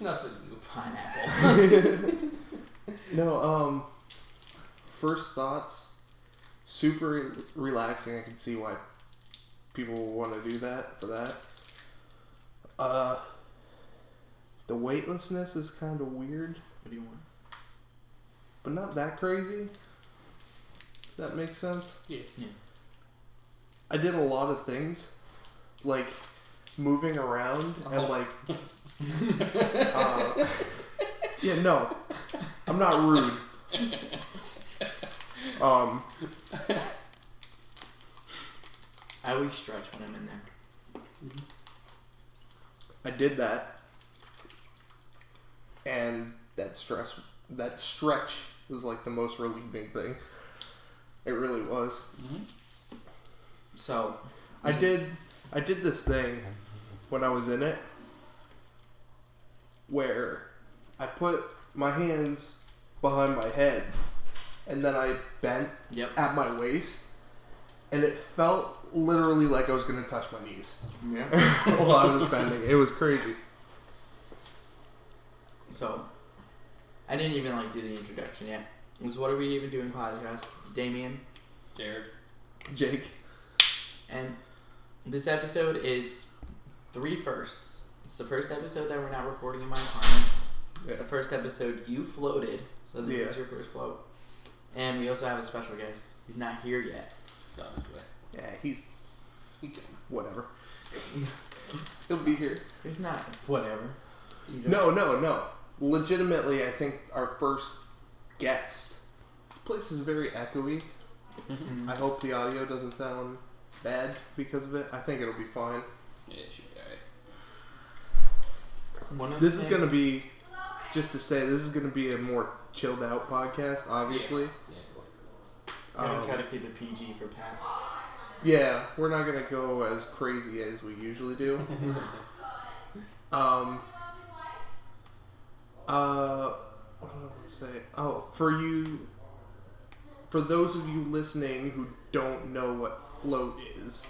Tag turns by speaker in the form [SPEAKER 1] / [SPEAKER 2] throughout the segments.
[SPEAKER 1] Nothing.
[SPEAKER 2] Pineapple.
[SPEAKER 3] No, first thoughts, super relaxing. I can see why people want to do that for that. The weightlessness is kind of weird.
[SPEAKER 2] What do you want?
[SPEAKER 3] But not that crazy. If that makes sense?
[SPEAKER 1] Yeah.
[SPEAKER 3] I did a lot of things, like moving around and like... yeah, no. I'm not rude.
[SPEAKER 2] I always stretch when I'm in there.
[SPEAKER 3] I did that. And that stretch was like the most relieving thing. It really was.
[SPEAKER 2] Mm-hmm. So
[SPEAKER 3] I did this thing when I was in it where I put my hands behind my head and then I bent at my waist and it felt literally like I was going to touch my knees.
[SPEAKER 2] Yeah.
[SPEAKER 3] While I was bending. It was crazy.
[SPEAKER 2] So I didn't even do the introduction yet. So what are we even doing podcast? Damian,
[SPEAKER 1] Jarrid,
[SPEAKER 3] Jake,
[SPEAKER 2] and this episode is 3 firsts. It's the first episode that we're not recording in my apartment. It's the first episode you floated, so this is your first float. And we also have a special guest. He's not here yet.
[SPEAKER 3] Yeah, he's whatever. He'll be here.
[SPEAKER 2] He's not whatever.
[SPEAKER 3] No. Legitimately, I think our first guest. This place is very echoey.
[SPEAKER 2] Mm-hmm.
[SPEAKER 3] I hope the audio doesn't sound bad because of it. I think it'll be fine.
[SPEAKER 1] Yeah, it should be
[SPEAKER 3] alright. This is going to be, just to say, this is going to be a more chilled out podcast, obviously.
[SPEAKER 2] I'm going to try to keep it PG for Pat.
[SPEAKER 3] Yeah, we're not going to go as crazy as we usually do. What do I want to say? Oh, for those of you listening who don't know what float is.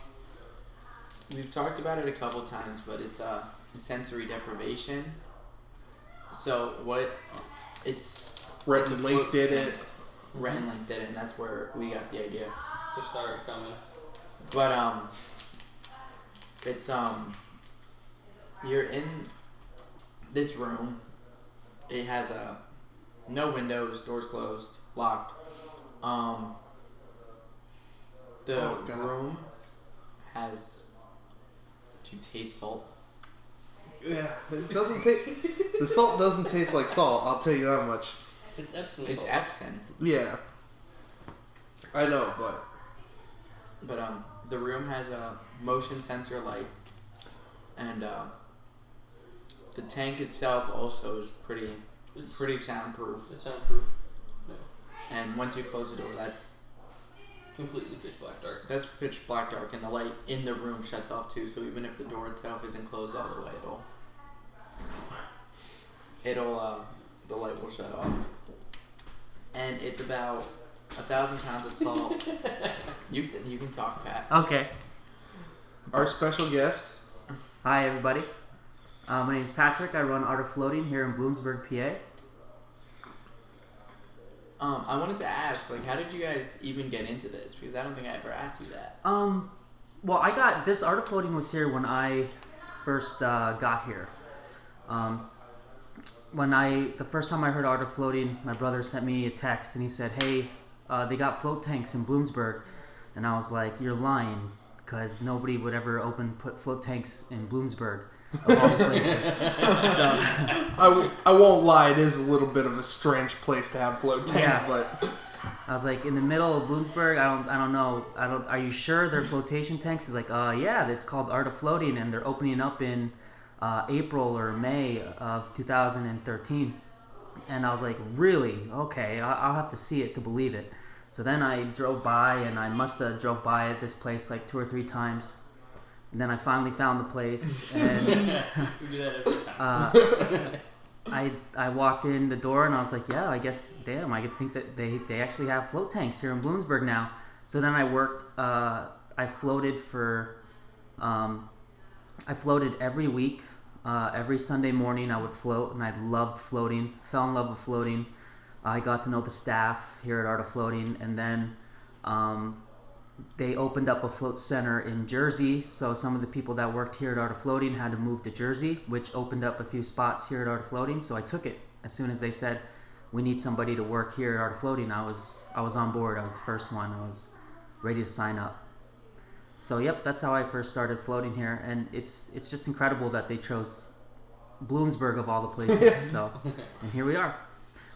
[SPEAKER 2] We've talked about it a couple times, but it's sensory deprivation. So
[SPEAKER 3] Rhett and Link did it.
[SPEAKER 2] Rhett and Link did it, and that's where we got the idea.
[SPEAKER 1] To start coming.
[SPEAKER 2] But it's you're in this room. It has no windows, doors closed, locked. The room has. Do you taste salt?
[SPEAKER 3] Yeah, it doesn't taste. The salt doesn't taste like salt. I'll tell you that much.
[SPEAKER 1] It's Epsom.
[SPEAKER 2] It's Epsom.
[SPEAKER 3] Yeah, I know,
[SPEAKER 2] but the room has a motion sensor light, and the tank itself also is pretty soundproof.
[SPEAKER 1] It's soundproof. No.
[SPEAKER 2] And once you close the door, that's
[SPEAKER 1] completely pitch black dark.
[SPEAKER 2] That's pitch black dark, and the light in the room shuts off too. So even if the door itself isn't closed all the way, the light will shut off. And it's about 1,000 pounds of salt. You can talk, Pat.
[SPEAKER 4] Okay.
[SPEAKER 3] Our special guest.
[SPEAKER 4] Hi, everybody. My name is Patrick. I run Art of Floating here in Bloomsburg, PA.
[SPEAKER 2] I wanted to ask, how did you guys even get into this? Because I don't think I ever asked you that.
[SPEAKER 4] Well, I got this Art of Floating was here when I first got here. The first time I heard Art of Floating, my brother sent me a text and he said, "Hey, they got float tanks in Bloomsburg," and I was like, "You're lying, because nobody would ever put float tanks in Bloomsburg." Of all the places.
[SPEAKER 3] I won't lie, it is a little bit of a strange place to have float tanks, but
[SPEAKER 4] I was like, in the middle of Bloomsburg, I don't know. Are you sure they're flotation tanks? He's like, yeah, it's called Art of Floating, and they're opening up in April or May of 2013. And I was like, really? Okay, I'll have to see it to believe it. So then I drove by, and I must have drove by at this place 2 or 3 times. And then I finally found the place, and
[SPEAKER 1] We do that every time.
[SPEAKER 4] I walked in the door, and I was like, yeah, I guess, damn, I could think that they actually have float tanks here in Bloomsburg now. So then I worked, I floated for I floated every week. Every Sunday morning I would float, and I loved floating. Fell in love with floating. I got to know the staff here at Art of Floating, and then they opened up a float center in Jersey. So some of the people that worked here at Art of Floating had to move to Jersey, which opened up a few spots here at Art of Floating. So I took it as soon as they said, we need somebody to work here at Art of Floating. I was on board. I was the first one. I was ready to sign up. So yep, that's how I first started floating here, and it's just incredible that they chose Bloomsburg of all the places. So, and here we are.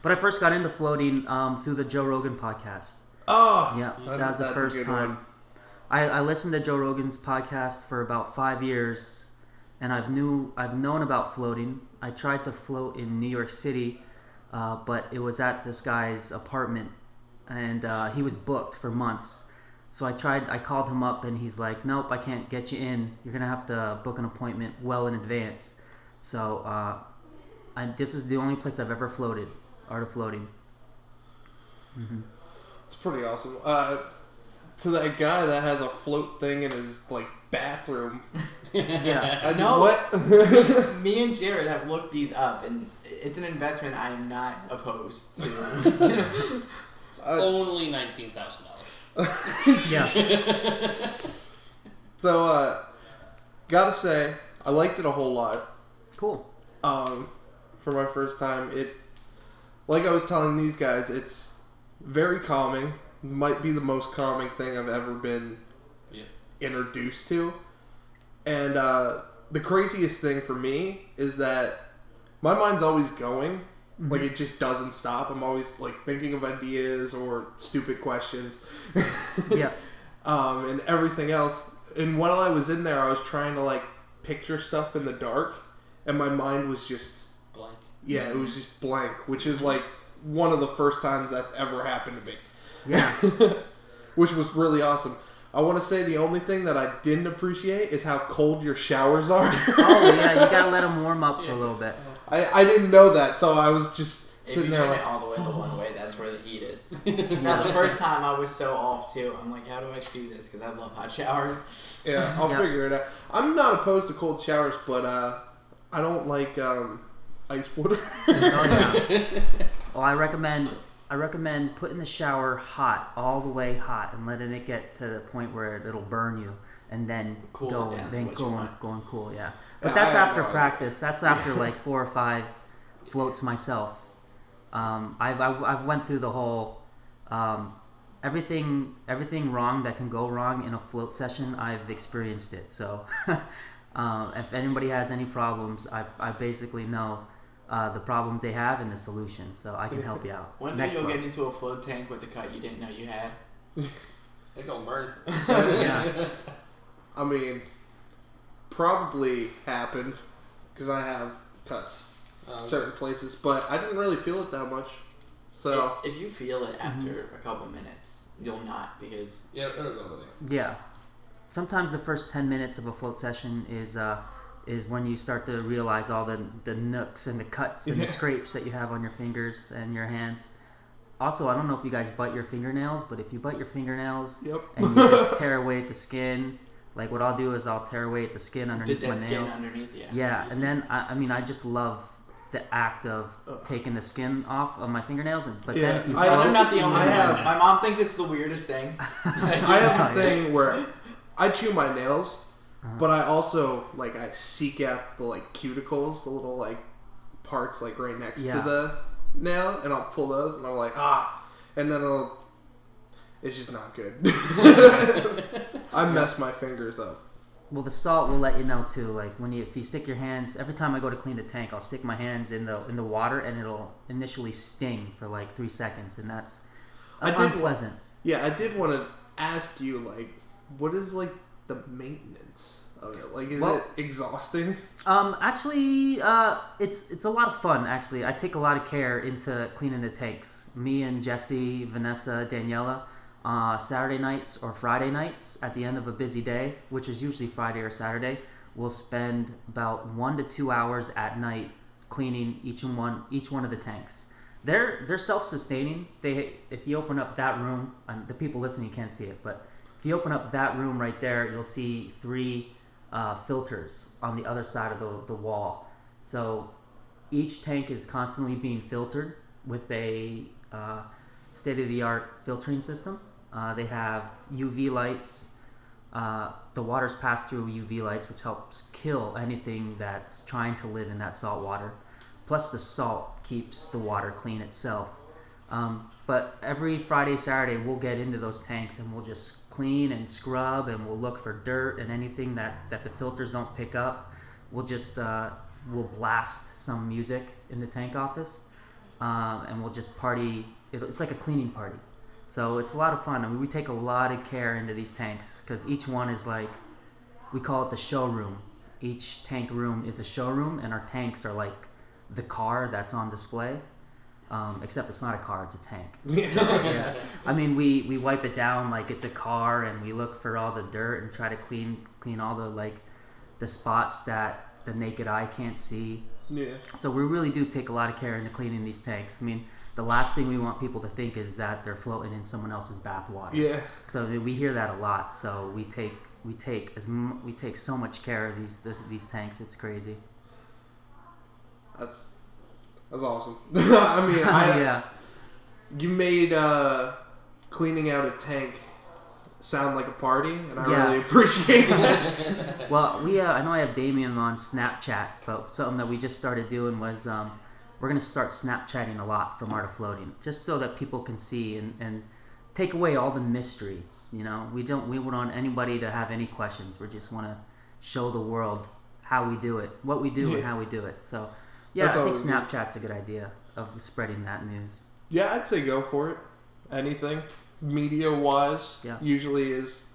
[SPEAKER 4] But I first got into floating through the Joe Rogan podcast.
[SPEAKER 3] Oh,
[SPEAKER 4] yeah, that was the first time. I listened to Joe Rogan's podcast for about 5 years, and I've known about floating. I tried to float in New York City, but it was at this guy's apartment, and he was booked for months. So I called him up, and he's like, nope, I can't get you in. You're going to have to book an appointment well in advance. So this is the only place I've ever floated, Art of Floating. Mm-hmm.
[SPEAKER 3] It's pretty awesome. To that guy that has a float thing in his bathroom.
[SPEAKER 4] Yeah.
[SPEAKER 2] No.
[SPEAKER 3] What?
[SPEAKER 2] Me and Jarrid have looked these up, and it's an investment I am not opposed to.
[SPEAKER 1] Only $19,000.
[SPEAKER 4] Yes.
[SPEAKER 3] So, gotta say, I liked it a whole lot.
[SPEAKER 4] Cool.
[SPEAKER 3] For my first time, like I was telling these guys, it's very calming. Might be the most calming thing I've ever been introduced to. And the craziest thing for me is that my mind's always going. Mm-hmm. Like, it just doesn't stop. I'm always, thinking of ideas or stupid questions.
[SPEAKER 4] Yeah.
[SPEAKER 3] And everything else. And while I was in there, I was trying to, picture stuff in the dark. And my mind was just...
[SPEAKER 1] blank.
[SPEAKER 3] Yeah, it was just blank. Which is, one of the first times that's ever happened to me.
[SPEAKER 4] Yeah.
[SPEAKER 3] Which was really awesome. I want to say the only thing that I didn't appreciate is how cold your showers are.
[SPEAKER 4] Oh, yeah, you gotta let them warm up for a little bit.
[SPEAKER 3] I didn't know that, so I was just
[SPEAKER 2] If
[SPEAKER 3] sitting
[SPEAKER 2] you
[SPEAKER 3] there
[SPEAKER 2] turn it all the way the one way, that's where the heat is. Now, the first time I was so off, too. I'm like, how do I do this? Because I love hot showers.
[SPEAKER 3] Yeah, I'll figure it out. I'm not opposed to cold showers, but I don't like ice water.
[SPEAKER 4] Oh, yeah. Well, I recommend putting the shower hot, all the way hot, and letting it get to the point where it'll burn you, and then going cool. Yeah, but that's after practice. That's after 4 or 5 floats myself. I've went through the whole everything wrong that can go wrong in a float session. I've experienced it. So if anybody has any problems, I basically know the problems they have and the solution, so I can help you out.
[SPEAKER 2] When did you get into a float tank with a cut you didn't know you had?
[SPEAKER 1] They gonna burn.
[SPEAKER 4] Yeah.
[SPEAKER 3] I mean, probably happened because I have cuts certain places, but I didn't really feel it that much. So
[SPEAKER 2] if you feel it after a couple minutes, you'll not because
[SPEAKER 1] it'll go away.
[SPEAKER 4] Yeah. Sometimes the first 10 minutes of a float session is when you start to realize all the nooks and the cuts and the scrapes that you have on your fingers and your hands. Also, I don't know if you guys bite your fingernails, but if you bite your fingernails and you just tear away at the skin, what I'll do is I'll tear away at the skin underneath my nails.
[SPEAKER 2] The dead skin underneath,
[SPEAKER 4] Yeah, and then, I just love the act of taking the skin off of my fingernails. But then if you
[SPEAKER 2] I'm not the only one. My mom thinks it's the weirdest thing.
[SPEAKER 3] I have a thing where I chew my nails, but I also, I seek out the, cuticles, the little, parts, right next to the nail, and I'll pull those, and I'm like, and then it's just not good. I mess my fingers up.
[SPEAKER 4] Well, the salt will let you know, too, if you stick your hands, every time I go to clean the tank, I'll stick my hands in the water, and it'll initially sting for, 3 seconds, and that's unpleasant.
[SPEAKER 3] I did want to ask you, what is, the maintenance of it? Is it exhausting?
[SPEAKER 4] Actually, it's a lot of fun, actually. I take a lot of care into cleaning the tanks. Me and Jesse, Vanessa, Daniela, Saturday nights or Friday nights at the end of a busy day, which is usually Friday or Saturday, we'll spend about 1 to 2 hours at night cleaning each one of the tanks. They're self-sustaining. If you open up that room, and the people listening can't see it, but if you open up that room right there, you'll see 3 filters on the other side of the wall. So each tank is constantly being filtered with a state-of-the-art filtering system. They have UV lights. The water's passed through UV lights, which helps kill anything that's trying to live in that salt water. Plus the salt keeps the water clean itself. But every Friday, Saturday, we'll get into those tanks and we'll just clean and scrub, and we'll look for dirt and anything that the filters don't pick up. We'll just we'll blast some music in the tank office, and we'll just party. It's like a cleaning party. So it's a lot of fun. I mean, we take a lot of care into these tanks because each one is like, we call it the showroom. Each tank room is a showroom, and our tanks are like the car that's on display. Except it's not a car, it's a tank. Yeah. I mean, we wipe it down like it's a car, and we look for all the dirt and try to clean all the spots that the naked eye can't see.
[SPEAKER 3] Yeah.
[SPEAKER 4] So we really do take a lot of care into cleaning these tanks. I mean, the last thing we want people to think is that they're floating in someone else's bath water.
[SPEAKER 3] Yeah.
[SPEAKER 4] So we hear that a lot. So we take so much care of these tanks. It's crazy.
[SPEAKER 3] That's awesome. I mean,
[SPEAKER 4] Yeah.
[SPEAKER 3] You made cleaning out a tank sound like a party, and I
[SPEAKER 4] Yeah.
[SPEAKER 3] really appreciate that.
[SPEAKER 4] Well, I know I have Damian on Snapchat, but something that we just started doing was we're going to start Snapchatting a lot from Art of Floating, just so that people can see and take away all the mystery. You know, we don't want anybody to have any questions. We just want to show the world how we do it, what we do, and how we do it. So, yeah,
[SPEAKER 3] That's
[SPEAKER 4] I think
[SPEAKER 3] always
[SPEAKER 4] Snapchat's a good idea of spreading that news.
[SPEAKER 3] Yeah, I'd say go for it. Anything media-wise usually is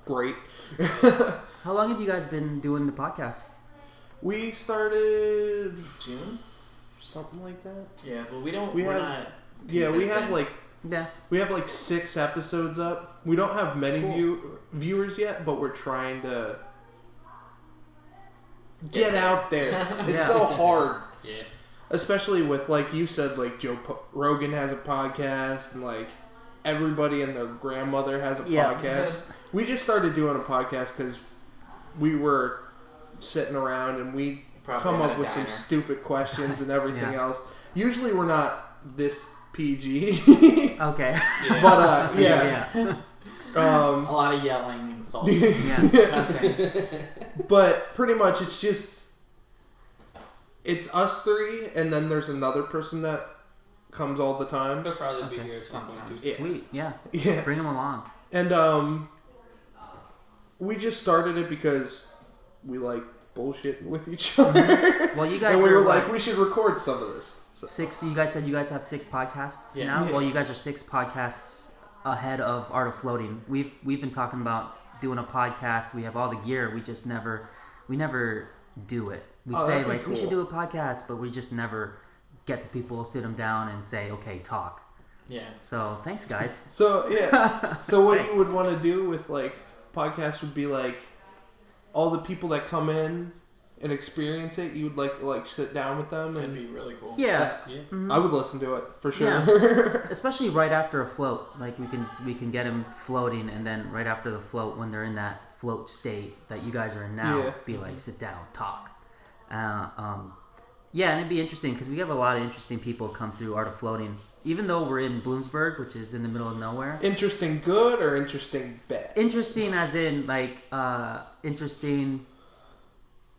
[SPEAKER 3] great.
[SPEAKER 4] How long have you guys been doing the podcast?
[SPEAKER 3] We started
[SPEAKER 2] June,
[SPEAKER 3] something like that.
[SPEAKER 2] Yeah, well, we don't.
[SPEAKER 3] We
[SPEAKER 2] We're
[SPEAKER 3] have-
[SPEAKER 2] not.
[SPEAKER 3] Yeah, we have
[SPEAKER 2] consistent.
[SPEAKER 3] we have like 6 episodes up. We don't have many
[SPEAKER 4] Cool.
[SPEAKER 3] viewers yet, but we're trying to get out there. It's so hard.
[SPEAKER 1] Yeah.
[SPEAKER 3] Especially with, like you said, like Joe Rogan has a podcast, and like everybody and their grandmother has a podcast. We just started doing a podcast because we were sitting around and we
[SPEAKER 2] Probably
[SPEAKER 3] come
[SPEAKER 2] had
[SPEAKER 3] up
[SPEAKER 2] a
[SPEAKER 3] with some
[SPEAKER 2] diner.
[SPEAKER 3] stupid questions and everything
[SPEAKER 4] Yeah.
[SPEAKER 3] else. Usually we're not this PG,
[SPEAKER 4] Okay.
[SPEAKER 3] but
[SPEAKER 4] Yeah.
[SPEAKER 2] A lot of yelling and insulting.
[SPEAKER 4] Yeah.
[SPEAKER 2] Cussing.
[SPEAKER 3] but pretty much it's us 3, and then there's another person that comes all the time.
[SPEAKER 1] He'll probably be
[SPEAKER 4] Okay.
[SPEAKER 1] here at some point too.
[SPEAKER 3] Yeah.
[SPEAKER 4] Sweet. Yeah.
[SPEAKER 3] Yeah.
[SPEAKER 4] Bring them along.
[SPEAKER 3] And we just started it because we like bullshit with each other.
[SPEAKER 4] Well, you guys
[SPEAKER 3] and we
[SPEAKER 4] are
[SPEAKER 3] were
[SPEAKER 4] what,
[SPEAKER 3] like, we should record some of this. So,
[SPEAKER 4] 6. You guys said you guys have 6 podcasts
[SPEAKER 1] Yeah.
[SPEAKER 4] now.
[SPEAKER 3] Yeah.
[SPEAKER 4] Well, you guys are 6 podcasts ahead of Art of Floating. We've been talking about doing a podcast. We have all the gear. We just never do it. We say
[SPEAKER 3] that'd be
[SPEAKER 4] like we should
[SPEAKER 3] cool.
[SPEAKER 4] do a podcast, but we just never get the people, sit them down, and say, okay, talk.
[SPEAKER 2] Yeah.
[SPEAKER 4] So thanks, guys.
[SPEAKER 3] so yeah. So what you would want to do with like podcasts would be like all the people that come in and experience it. You would like sit down with them,
[SPEAKER 2] That'd
[SPEAKER 3] and
[SPEAKER 2] be really cool.
[SPEAKER 4] Yeah.
[SPEAKER 1] Yeah.
[SPEAKER 4] Mhm.
[SPEAKER 3] I would listen to it for sure.
[SPEAKER 4] Yeah. Especially right after a float, like we can get them floating, and then right after the float, when they're in that float state that you guys are in now,
[SPEAKER 3] Yeah.
[SPEAKER 4] be like, sit down, talk. Yeah, and it'd be interesting because we have a lot of interesting people come through Art of Floating. Even though we're in Bloomsburg, which is in the middle of nowhere.
[SPEAKER 3] Interesting good or interesting bad?
[SPEAKER 4] Interesting as in like interesting.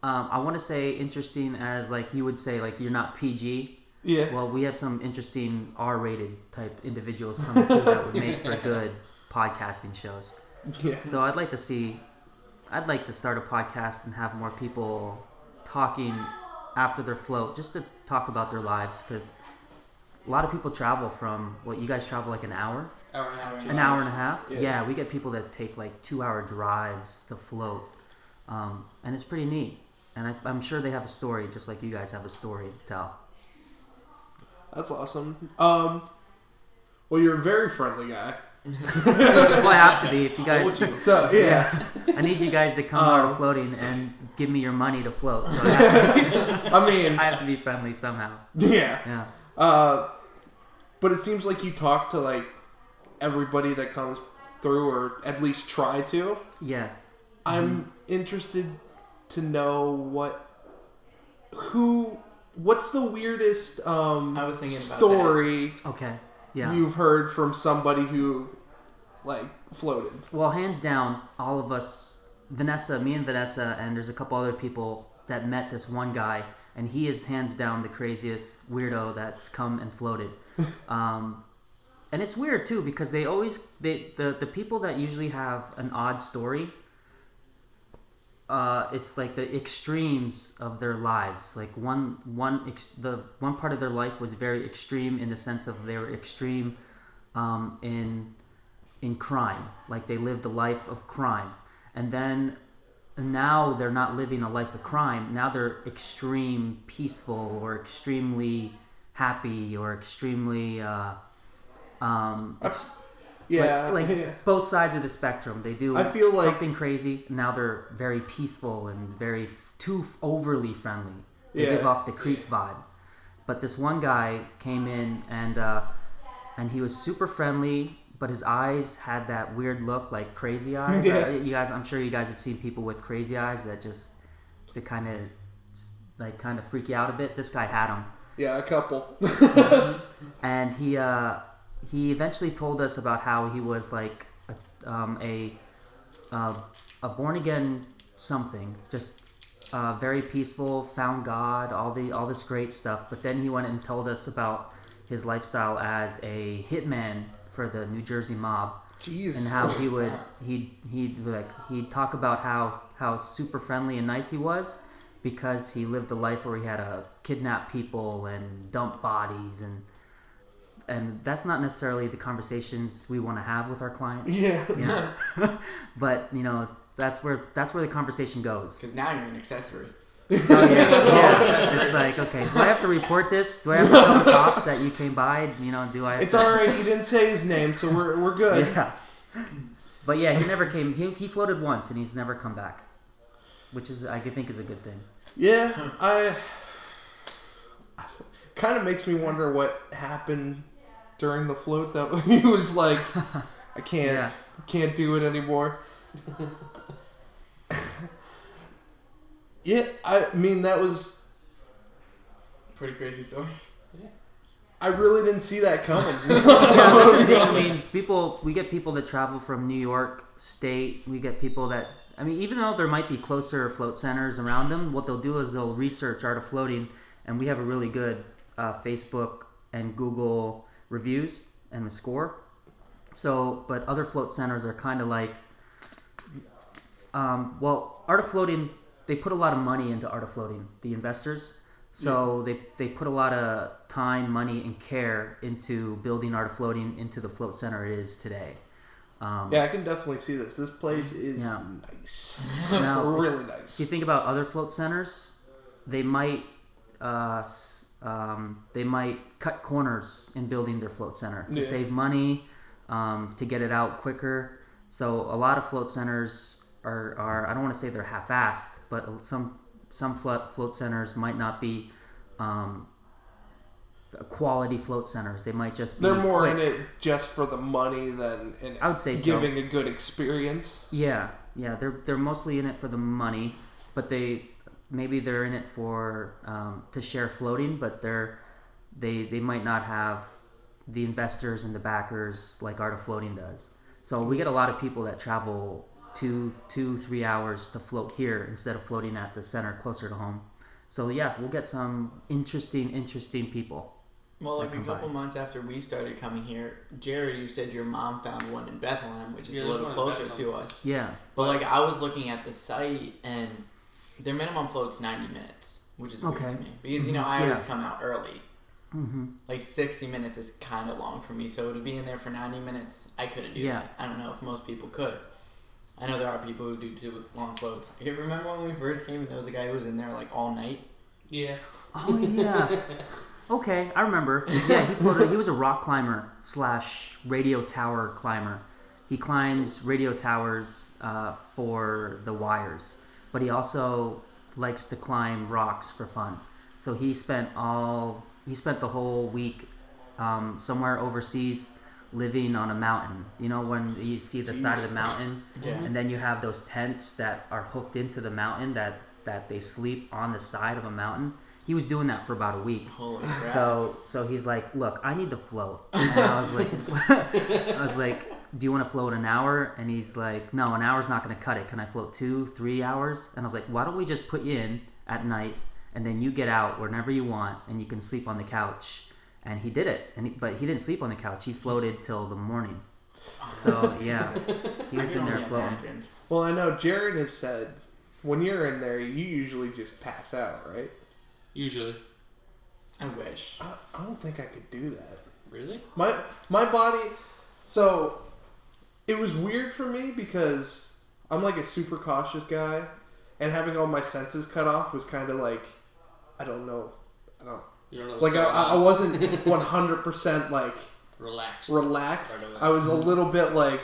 [SPEAKER 4] I want to say interesting as like you would say like you're not PG.
[SPEAKER 3] Yeah.
[SPEAKER 4] Well, we have some interesting R-rated type individuals coming through that would make for good podcasting shows.
[SPEAKER 3] Yeah.
[SPEAKER 4] So I'd like to start a podcast and have more people talking after their float, just to talk about their lives, because a lot of people travel from you guys travel like an hour
[SPEAKER 1] Hour and a half.
[SPEAKER 4] an hour and a half.
[SPEAKER 3] Yeah.
[SPEAKER 4] Yeah, we get people that take like 2-hour drives to float, and it's pretty neat. And I'm sure they have a story, just like you guys have a story to tell.
[SPEAKER 3] That's awesome. Well, you're a very friendly guy.
[SPEAKER 4] Well, I have to be if you guys.
[SPEAKER 3] So yeah.
[SPEAKER 4] I need you guys to come out of floating and give me your money to float. So I have to be friendly somehow.
[SPEAKER 3] Yeah.
[SPEAKER 4] Yeah.
[SPEAKER 3] But it seems like you talk to like everybody that comes through, or at least try to.
[SPEAKER 4] Yeah.
[SPEAKER 3] I'm interested to know what's the weirdest
[SPEAKER 2] I was thinking
[SPEAKER 3] story
[SPEAKER 4] Okay. Yeah.
[SPEAKER 3] you've heard from somebody who like floated.
[SPEAKER 4] Well, hands down, all of us, me and Vanessa, and there's a couple other people that met this one guy, and he is hands down the craziest weirdo that's come and floated. And it's weird too because the people that usually have an odd story, it's like the extremes of their lives. Like one part of their life was very extreme in the sense of they were extreme in crime. Like they lived a life of crime, and now they're not living a life of crime. Now they're extreme peaceful or extremely happy or extremely both sides of the spectrum. They do
[SPEAKER 3] I feel like
[SPEAKER 4] something crazy. Now they're very peaceful and very too overly friendly. They give off the creep vibe. But this one guy came in and he was super friendly, but his eyes had that weird look, like crazy eyes. I'm sure you guys have seen people with crazy eyes that kind of freak you out a bit. This guy had them.
[SPEAKER 3] Yeah, a couple.
[SPEAKER 4] And he eventually told us about how he was like a born again something, just very peaceful, found God, all this great stuff. But then he went and told us about his lifestyle as a hitman for the New Jersey mob.
[SPEAKER 3] Jeez.
[SPEAKER 4] And how he'd talk about how super friendly and nice he was because he lived a life where he had to kidnap people and dump bodies and that's not necessarily the conversations we want to have with our clients.
[SPEAKER 3] Yeah.
[SPEAKER 4] But that's where the conversation goes.
[SPEAKER 2] Because now you're an accessory.
[SPEAKER 4] It's like, okay, do I have to report this? Do I have to tell the cops that you came by? Do I?
[SPEAKER 3] It's all right. He didn't say his name, so we're good.
[SPEAKER 4] Yeah. But yeah, he never came. He floated once, and he's never come back, which I think is a good thing.
[SPEAKER 3] Yeah, I kind of makes me wonder what happened during the float. That he was like, I can't do it anymore. Yeah, I mean that was
[SPEAKER 2] pretty crazy story. Yeah.
[SPEAKER 3] I really didn't see that coming.
[SPEAKER 4] That's the thing. I mean, we get people that travel from New York State. We get people that, even though there might be closer float centers around them, what they'll do is they'll research Art of Floating, and we have a really good Facebook and Google reviews and a score. So, but other float centers are kind of like, Art of Floating, they put a lot of money into Art of Floating, the investors. So they put a lot of time, money, and care into building Art of Floating into the float center it is today.
[SPEAKER 3] I can definitely see this. This place is nice.
[SPEAKER 4] Now,
[SPEAKER 3] really nice.
[SPEAKER 4] If you think about other float centers, they might cut corners in building their float center to save money, to get it out quicker. So a lot of float centers are I don't want to say they're half-assed, but some float centers might not be quality float centers. They might just be
[SPEAKER 3] they're more in it just for the money than in
[SPEAKER 4] I would say
[SPEAKER 3] giving a good experience.
[SPEAKER 4] Yeah, they're mostly in it for the money, but maybe they're in it for to share floating, but they might not have the investors and the backers like Art of Floating does. So we get a lot of people that travel 2-3 hours to float here instead of floating at the center closer to home. So yeah, we'll get some interesting people.
[SPEAKER 2] Well, like a couple months after we started coming here, Jarrid, you said your mom found one in Bethlehem, which is a little closer to us.
[SPEAKER 4] Yeah.
[SPEAKER 2] But like I was looking at the site, and their minimum float's 90 minutes, which is weird to me because I always come out early.
[SPEAKER 4] Mm-hmm.
[SPEAKER 2] Like 60 minutes is kind of long for me, so to be in there for 90 minutes, I couldn't do that. I don't know if most people could. I know there are people who do long floats. You remember when we first came and there was a guy who was in there like all night?
[SPEAKER 1] Yeah.
[SPEAKER 4] Oh yeah. Okay, I remember. Yeah, he floated. He was a rock climber / radio tower climber. He climbs radio towers for the wires, but he also likes to climb rocks for fun. So he spent the whole week somewhere overseas living on a mountain. When you see the side of the mountain, and then you have those tents that are hooked into the mountain that that they sleep on the side of a mountain. He was doing that for about a week.
[SPEAKER 2] Holy crap.
[SPEAKER 4] So he's like, look, I need to float. And I was like, do you want to float an hour? And he's like, no, an hour's not going to cut it. Can I float 2-3 hours? And I was like, why don't we just put you in at night and then you get out whenever you want and you can sleep on the couch. And he did it. But he didn't sleep on the couch. He floated till the morning. So yeah, he was in there floating.
[SPEAKER 3] Well, I know Jarrid has said when you're in there, you usually just pass out, right?
[SPEAKER 1] Usually.
[SPEAKER 2] I wish.
[SPEAKER 3] I don't think I could do that.
[SPEAKER 1] Really?
[SPEAKER 3] My body. So it was weird for me because I'm like a super cautious guy, and having all my senses cut off was kind of like, I don't know.
[SPEAKER 1] You don't know
[SPEAKER 3] like I wasn't 100% like
[SPEAKER 1] relaxed.
[SPEAKER 3] Right, I was a little bit like,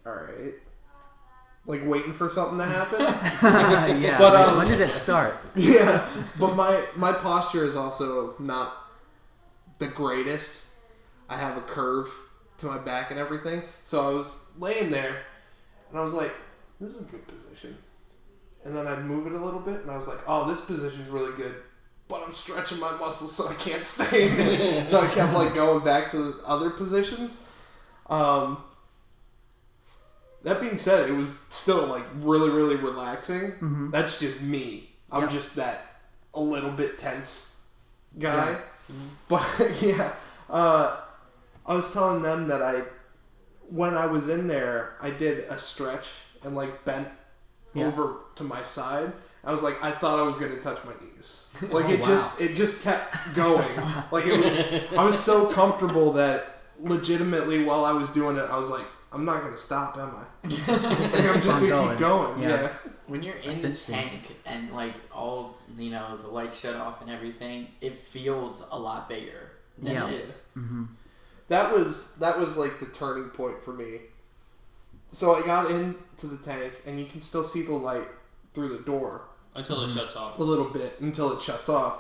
[SPEAKER 3] all right. Like waiting for something to happen.
[SPEAKER 4] Yeah. But when does it start?
[SPEAKER 3] Yeah. But my posture is also not the greatest. I have a curve to my back and everything. So I was laying there and I was like, this is a good position. And then I'd move it a little bit and I was like, oh, this position's really good. But I'm stretching my muscles so I can't stay in it. So I kept like going back to the other positions. That being said, it was still like really, really relaxing. Mm-hmm. That's just me. I'm just that a little bit tense guy. Yeah. Mm-hmm. But yeah, I was telling them that when I was in there, I did a stretch and like bent over to my side. I was like, I thought I was going to touch my knees. Like it just kept going. Like I was so comfortable that legitimately while I was doing it, I was like, I'm not going to stop, am I? Like, I'm just going to keep going. Yeah.
[SPEAKER 2] When you're in the tank and like all, the lights shut off and everything, it feels a lot bigger than it is.
[SPEAKER 4] Mm-hmm.
[SPEAKER 3] That was like the turning point for me. So I got into the tank and you can still see the light through the door.
[SPEAKER 1] Until it shuts off.
[SPEAKER 3] A little bit, until it shuts off.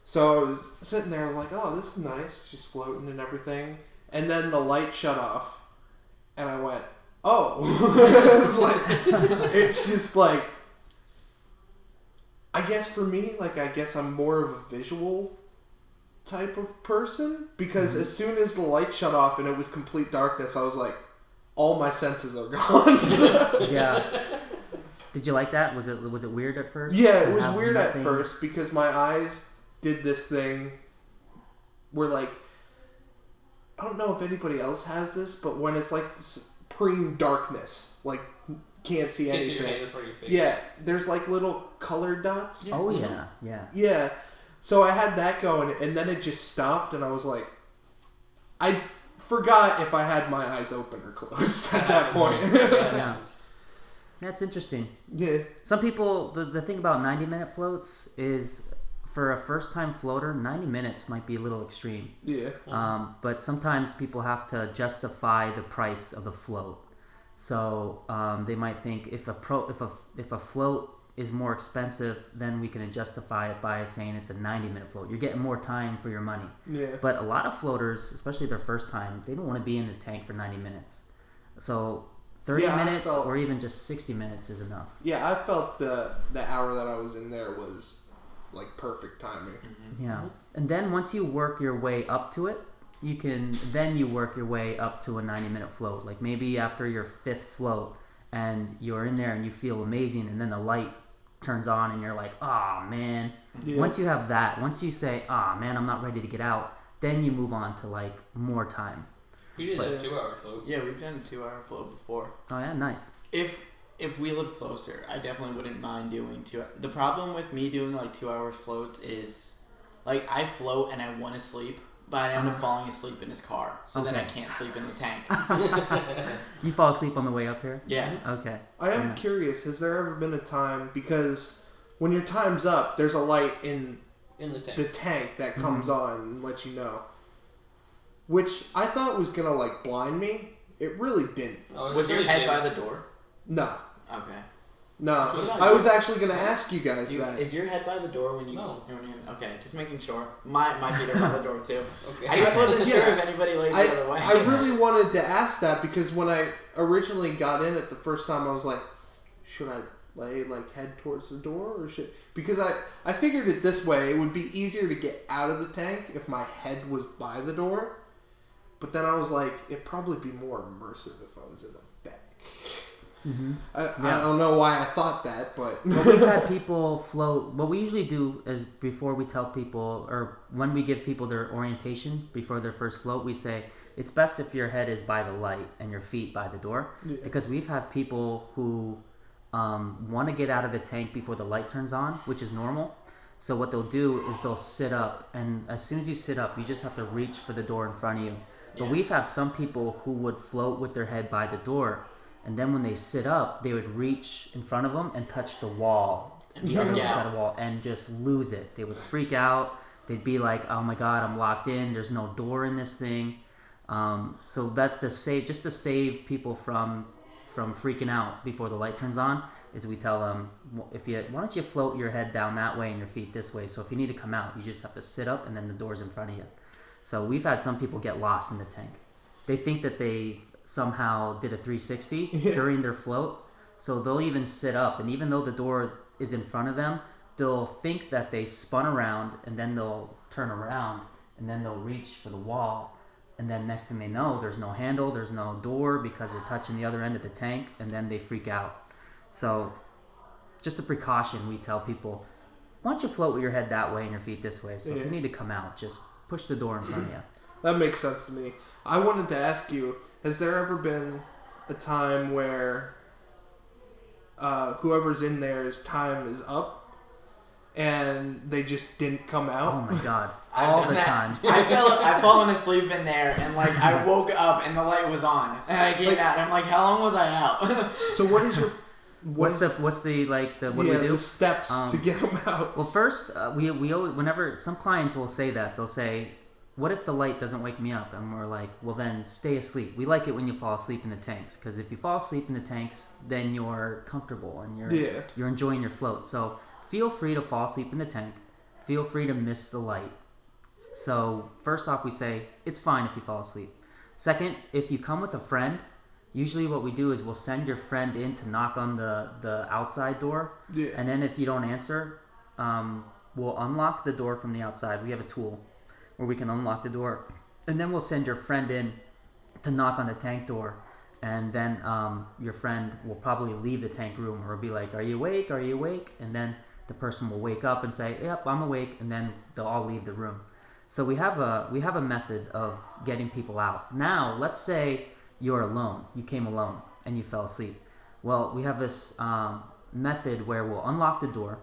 [SPEAKER 3] So I was sitting there like, oh, this is nice, just floating and everything. And then the light shut off. And I went, oh. It's just like, I guess for me, I'm more of a visual type of person. Because as soon as the light shut off and it was complete darkness, I was like, all my senses are gone.
[SPEAKER 4] Yeah. Did you like that? Was it weird at first?
[SPEAKER 3] Yeah, it was weird at first because my eyes did this thing where like, I don't know if anybody else has this, but when it's like supreme darkness, like can't see anything.
[SPEAKER 1] See your hand in front of your face.
[SPEAKER 3] Yeah, there's like little colored dots.
[SPEAKER 4] Oh yeah.
[SPEAKER 3] Yeah. So I had that going, and then it just stopped, and I was like, I forgot if I had my eyes open or closed at that point.
[SPEAKER 4] Yeah. That's interesting.
[SPEAKER 3] Yeah.
[SPEAKER 4] Some people, the thing about 90-minute floats is, for a first-time floater, 90 minutes might be a little extreme.
[SPEAKER 3] Yeah.
[SPEAKER 4] But sometimes people have to justify the price of the float. So they might think if a float is more expensive, then we can justify it by saying it's a 90-minute float. You're getting more time for your money.
[SPEAKER 3] Yeah.
[SPEAKER 4] But a lot of floaters, especially their first time, they don't want to be in the tank for 90 minutes. So 30 minutes or even just 60 minutes is enough.
[SPEAKER 3] Yeah, I felt the hour that I was in there was like perfect timing.
[SPEAKER 4] Mm-hmm. Yeah. And then once you work your way up to it, you work your way up to a 90-minute float. Like maybe after your 5th float and you're in there and you feel amazing and then the light turns on and you're like, oh man. Yeah. Once you have that, once you say, oh man, I'm not ready to get out, then you move on to like more time.
[SPEAKER 1] We did a 2-hour float.
[SPEAKER 2] Yeah, we've done a 2-hour float before.
[SPEAKER 4] Oh yeah, nice.
[SPEAKER 2] If we lived closer, I definitely wouldn't mind doing 2 hours. The problem with me doing like 2-hour floats is like I float and I want to sleep, but I end up falling asleep in his car. So then I can't sleep in the tank.
[SPEAKER 4] You fall asleep on the way up here?
[SPEAKER 2] Yeah.
[SPEAKER 4] Okay.
[SPEAKER 3] I am curious, has there ever been a time, because when your time's up, there's a light in the tank that comes on and lets you know. Which I thought was going to like blind me. It really didn't.
[SPEAKER 2] Oh, was your head by the door?
[SPEAKER 3] No.
[SPEAKER 2] Okay.
[SPEAKER 3] No. I was actually going to ask you guys that.
[SPEAKER 2] Is your head by the door when you...
[SPEAKER 1] No.
[SPEAKER 2] Okay, just making sure. My feet are by the door too. Okay. I just wasn't sure if anybody laid the other way.
[SPEAKER 3] I really wanted to ask that because when I originally got in it the first time, I was like, should I lay like head towards the door, or should, because I figured it this way, it would be easier to get out of the tank if my head was by the door. But then I was like, it'd probably be more immersive if I was in the back.
[SPEAKER 4] Mm-hmm.
[SPEAKER 3] I don't know why I thought that, but...
[SPEAKER 4] Well, we've had people float. What we usually do is before we tell people, or when we give people their orientation before their first float, we say, it's best if your head is by the light and your feet by the door. Yeah. Because we've had people who want to get out of the tank before the light turns on, which is normal. So what they'll do is they'll sit up, and as soon as you sit up, you just have to reach for the door in front of you. But we've had some people who would float with their head by the door, and then when they sit up, they would reach in front of them and touch the wall, the other side of the wall, and just lose it. They would freak out. They'd be like, "Oh my God, I'm locked in. There's no door in this thing." So that's to save people from freaking out before the light turns on. Is we tell them, why don't you float your head down that way and your feet this way? So if you need to come out, you just have to sit up, and then the door's in front of you. So we've had some people get lost in the tank. They think that they somehow did a 360 during their float. So they'll even sit up, and even though the door is in front of them, they'll think that they've spun around, and then they'll turn around, and then they'll reach for the wall. And then next thing they know, there's no handle, there's no door because they're touching the other end of the tank, and then they freak out. So just a precaution, we tell people, why don't you float with your head that way and your feet this way? So if you need to come out, just push the door in front of you.
[SPEAKER 3] That makes sense to me. I wanted to ask you, has there ever been a time where whoever's in there's time is up and they just didn't come out?
[SPEAKER 4] Oh my God. All the time.
[SPEAKER 2] I've fallen asleep in there, and like I woke up and the light was on, and I came out, and I'm like, how long was I out?
[SPEAKER 3] So what is your...
[SPEAKER 4] what do we do?
[SPEAKER 3] The steps to get them out.
[SPEAKER 4] Well, first, we always, whenever some clients will say that, they'll say, what if the light doesn't wake me up? And we're like, well, then stay asleep. We like it when you fall asleep in the tanks, because if you fall asleep in the tanks, then you're comfortable and you're enjoying your float. So feel free to fall asleep in the tank. Feel free to miss the light. So first off, we say it's fine if you fall asleep. Second, if you come with a friend, usually what we do is we'll send your friend in to knock on the outside door. Yeah. And then if you don't answer, we'll unlock the door from the outside. We have a tool where we can unlock the door. And then we'll send your friend in to knock on the tank door. And then your friend will probably leave the tank room or be like, are you awake? Are you awake? And then the person will wake up and say, yep, I'm awake. And then they'll all leave the room. So we have a method of getting people out. Now, let's say you're alone. You came alone and you fell asleep. Well, we have this method where we'll unlock the door.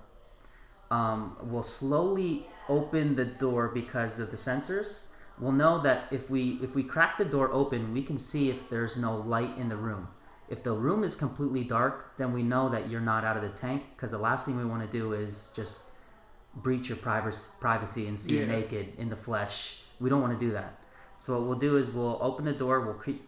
[SPEAKER 4] We'll slowly open the door because of the sensors. We'll know that if we crack the door open, we can see if there's no light in the room. If the room is completely dark, then we know that you're not out of the tank, because the last thing we want to do is just breach your privacy and see you naked in the flesh. We don't want to do that. So what we'll do is we'll open the door,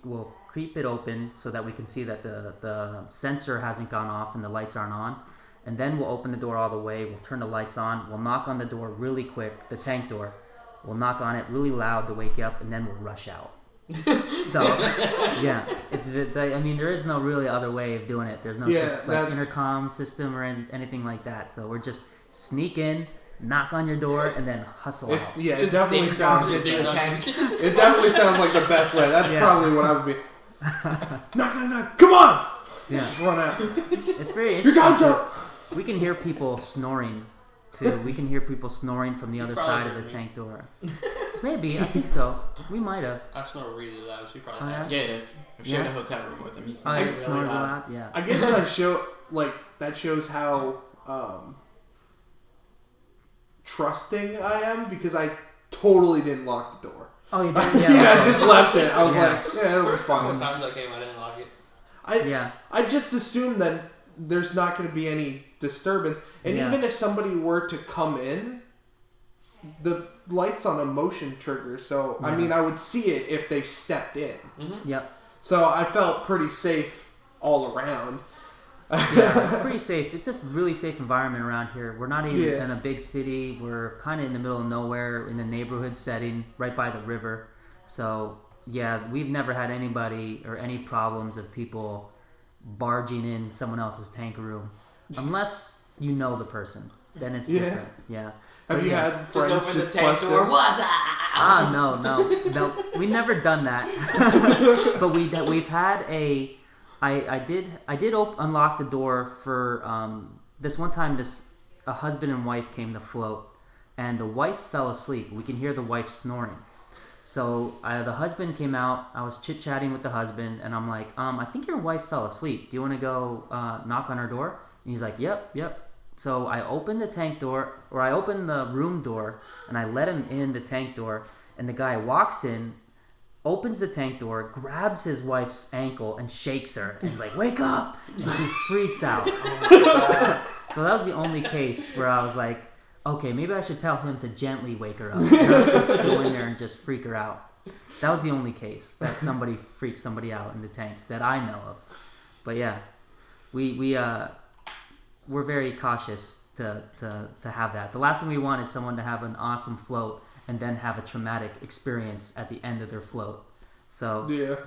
[SPEAKER 4] we'll creep it open so that we can see that the sensor hasn't gone off and the lights aren't on. And then we'll open the door all the way, we'll turn the lights on, we'll knock on the door really quick, the tank door. We'll knock on it really loud to wake you up, and then we'll rush out. So, yeah, there is no really other way of doing it. There's no intercom system or anything like that. So we're just sneak in, knock on your door, and then hustle out.
[SPEAKER 3] It definitely sounds like the best way. That's probably what I would be. Knock, come on!
[SPEAKER 4] Yeah,
[SPEAKER 3] just run out.
[SPEAKER 4] It's very interesting. Your time's up. We can hear people snoring. We can hear people snoring from the other side of the tank door. Maybe, I think so. We might have.
[SPEAKER 1] I snore really loud. She probably has.
[SPEAKER 2] Yeah, it is. I've shared a hotel room with him. He snores really loud.
[SPEAKER 4] Yeah.
[SPEAKER 3] I guess that shows how trusting I am, because I totally didn't lock the door.
[SPEAKER 4] Oh, you did? Yeah.
[SPEAKER 3] I just left it. I was like, it was fine.
[SPEAKER 1] Couple times I came, I didn't lock it.
[SPEAKER 3] I just assumed that there's not going to be any disturbance, and even if somebody were to come in, the light's on a motion trigger, so I would see it if they stepped in.
[SPEAKER 4] Mm-hmm. Yep.
[SPEAKER 3] So I felt pretty safe all around.
[SPEAKER 4] Yeah, it's pretty safe. It's a really safe environment around here. We're not even in a big city. We're kind of in the middle of nowhere, in a neighborhood setting, right by the river. So yeah, we've never had anybody or any problems of people barging in someone else's tank room. unless you know the person, then it's different. Yeah.
[SPEAKER 3] Have you had friends
[SPEAKER 2] just open the tank
[SPEAKER 3] bust
[SPEAKER 2] door?
[SPEAKER 3] in?
[SPEAKER 2] What's up?
[SPEAKER 4] No. We never done that. But we've had a. I did unlock the door for this one time. A husband and wife came to float, and the wife fell asleep. We can hear the wife snoring. So the husband came out. I was chit-chatting with the husband, and I'm like, I think your wife fell asleep. Do you want to go knock on her door? And he's like, yep. So I opened the tank door, or I opened the room door, and I let him in the tank door. And the guy walks in, opens the tank door, grabs his wife's ankle, and shakes her. And he's like, wake up! And she freaks out. Oh my God. So that was the only case where I was like, okay, maybe I should tell him to gently wake her up. Not just go in there and just freak her out. That was the only case that somebody freaked somebody out in the tank that I know of. But yeah, we're very cautious to have that. The last thing we want is someone to have an awesome float and then have a traumatic experience at the end of their float. So
[SPEAKER 3] it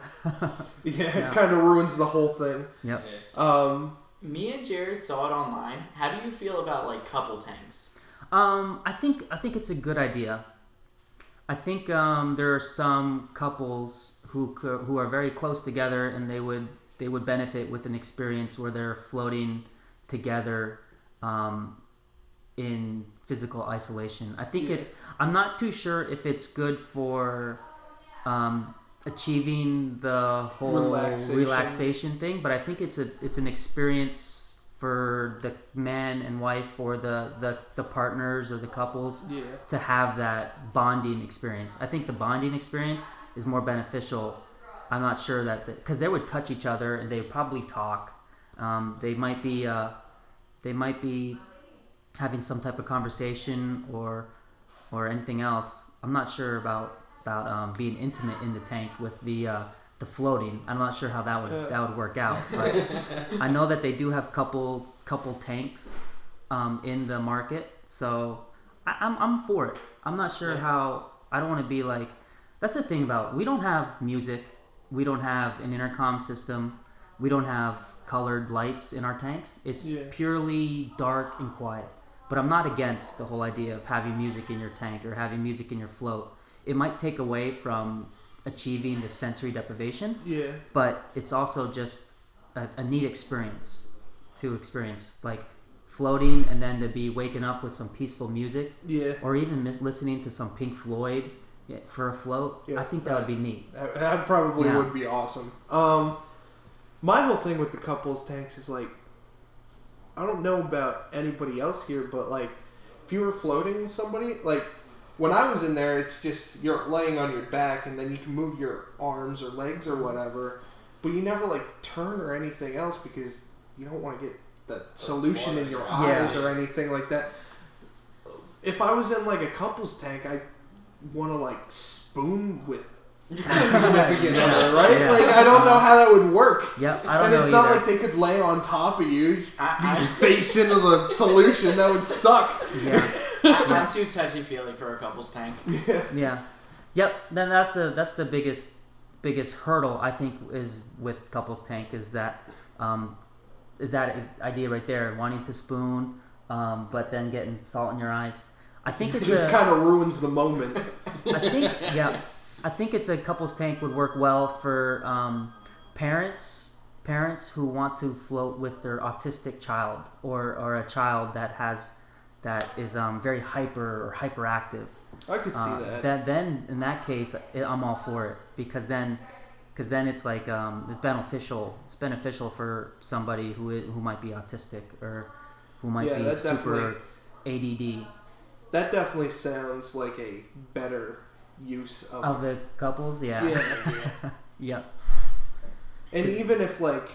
[SPEAKER 3] kind of ruins the whole thing.
[SPEAKER 4] Yep.
[SPEAKER 2] Me and Jarrid saw it online. How do you feel about like couple tanks?
[SPEAKER 4] I think it's a good idea. I think there are some couples who are very close together, and they would benefit with an experience where they're floating together in physical isolation. I think I'm not too sure if it's good for achieving the whole relaxation thing, but I think it's an experience for the man and wife or the partners or the couples to have that bonding experience. I think the bonding experience is more beneficial. I'm not sure that because they would touch each other and they would probably talk. They might be having some type of conversation or anything else. I'm not sure about being intimate in the tank with the floating. I'm not sure how that would work out, but I know that they do have couple tanks in the market, so I'm for it. I'm not sure how. I don't want to be like. That's the thing about we don't have music, we don't have an intercom system, we don't have colored lights in our tanks. It's purely dark and quiet. But I'm not against the whole idea of having music in your tank or having music in your float. It might take away from achieving the sensory deprivation, but it's also just a neat experience to experience, like floating and then to be waking up with some peaceful music, or even listening to some Pink Floyd for a float. I think that would be neat.
[SPEAKER 3] That probably would be awesome. My whole thing with the couples tanks is like, I don't know about anybody else here, but like if you were floating with somebody, like when I was in there, it's just you're laying on your back and then you can move your arms or legs or whatever, but you never like turn or anything else because you don't want to get the solution in your eyes or anything like that. If I was in like a couples tank, I want to like spoon with my significant other, right?
[SPEAKER 4] Yeah.
[SPEAKER 3] Like I don't know how that would work.
[SPEAKER 4] Yep, I don't
[SPEAKER 3] and
[SPEAKER 4] know.
[SPEAKER 3] it's not
[SPEAKER 4] either.
[SPEAKER 3] like they could lay on top of you, face into the solution. That would suck.
[SPEAKER 4] Yeah.
[SPEAKER 2] I'm too touchy-feely for a couples tank.
[SPEAKER 4] Yeah. Yep. Then that's the biggest hurdle I think is with couples tank is that idea right there, wanting to spoon, but then getting salt in your eyes. I think
[SPEAKER 3] it just kind of ruins the moment.
[SPEAKER 4] I think it's a couples tank would work well for parents who want to float with their autistic child or a child that is very hyper or hyperactive.
[SPEAKER 3] I could see that.
[SPEAKER 4] Then in that case, I'm all for it because then it's like it's beneficial. It's beneficial for somebody who might be autistic or who might be super ADD.
[SPEAKER 3] That definitely sounds like a better use of
[SPEAKER 4] the couples. Yeah. Yep.
[SPEAKER 3] And even if like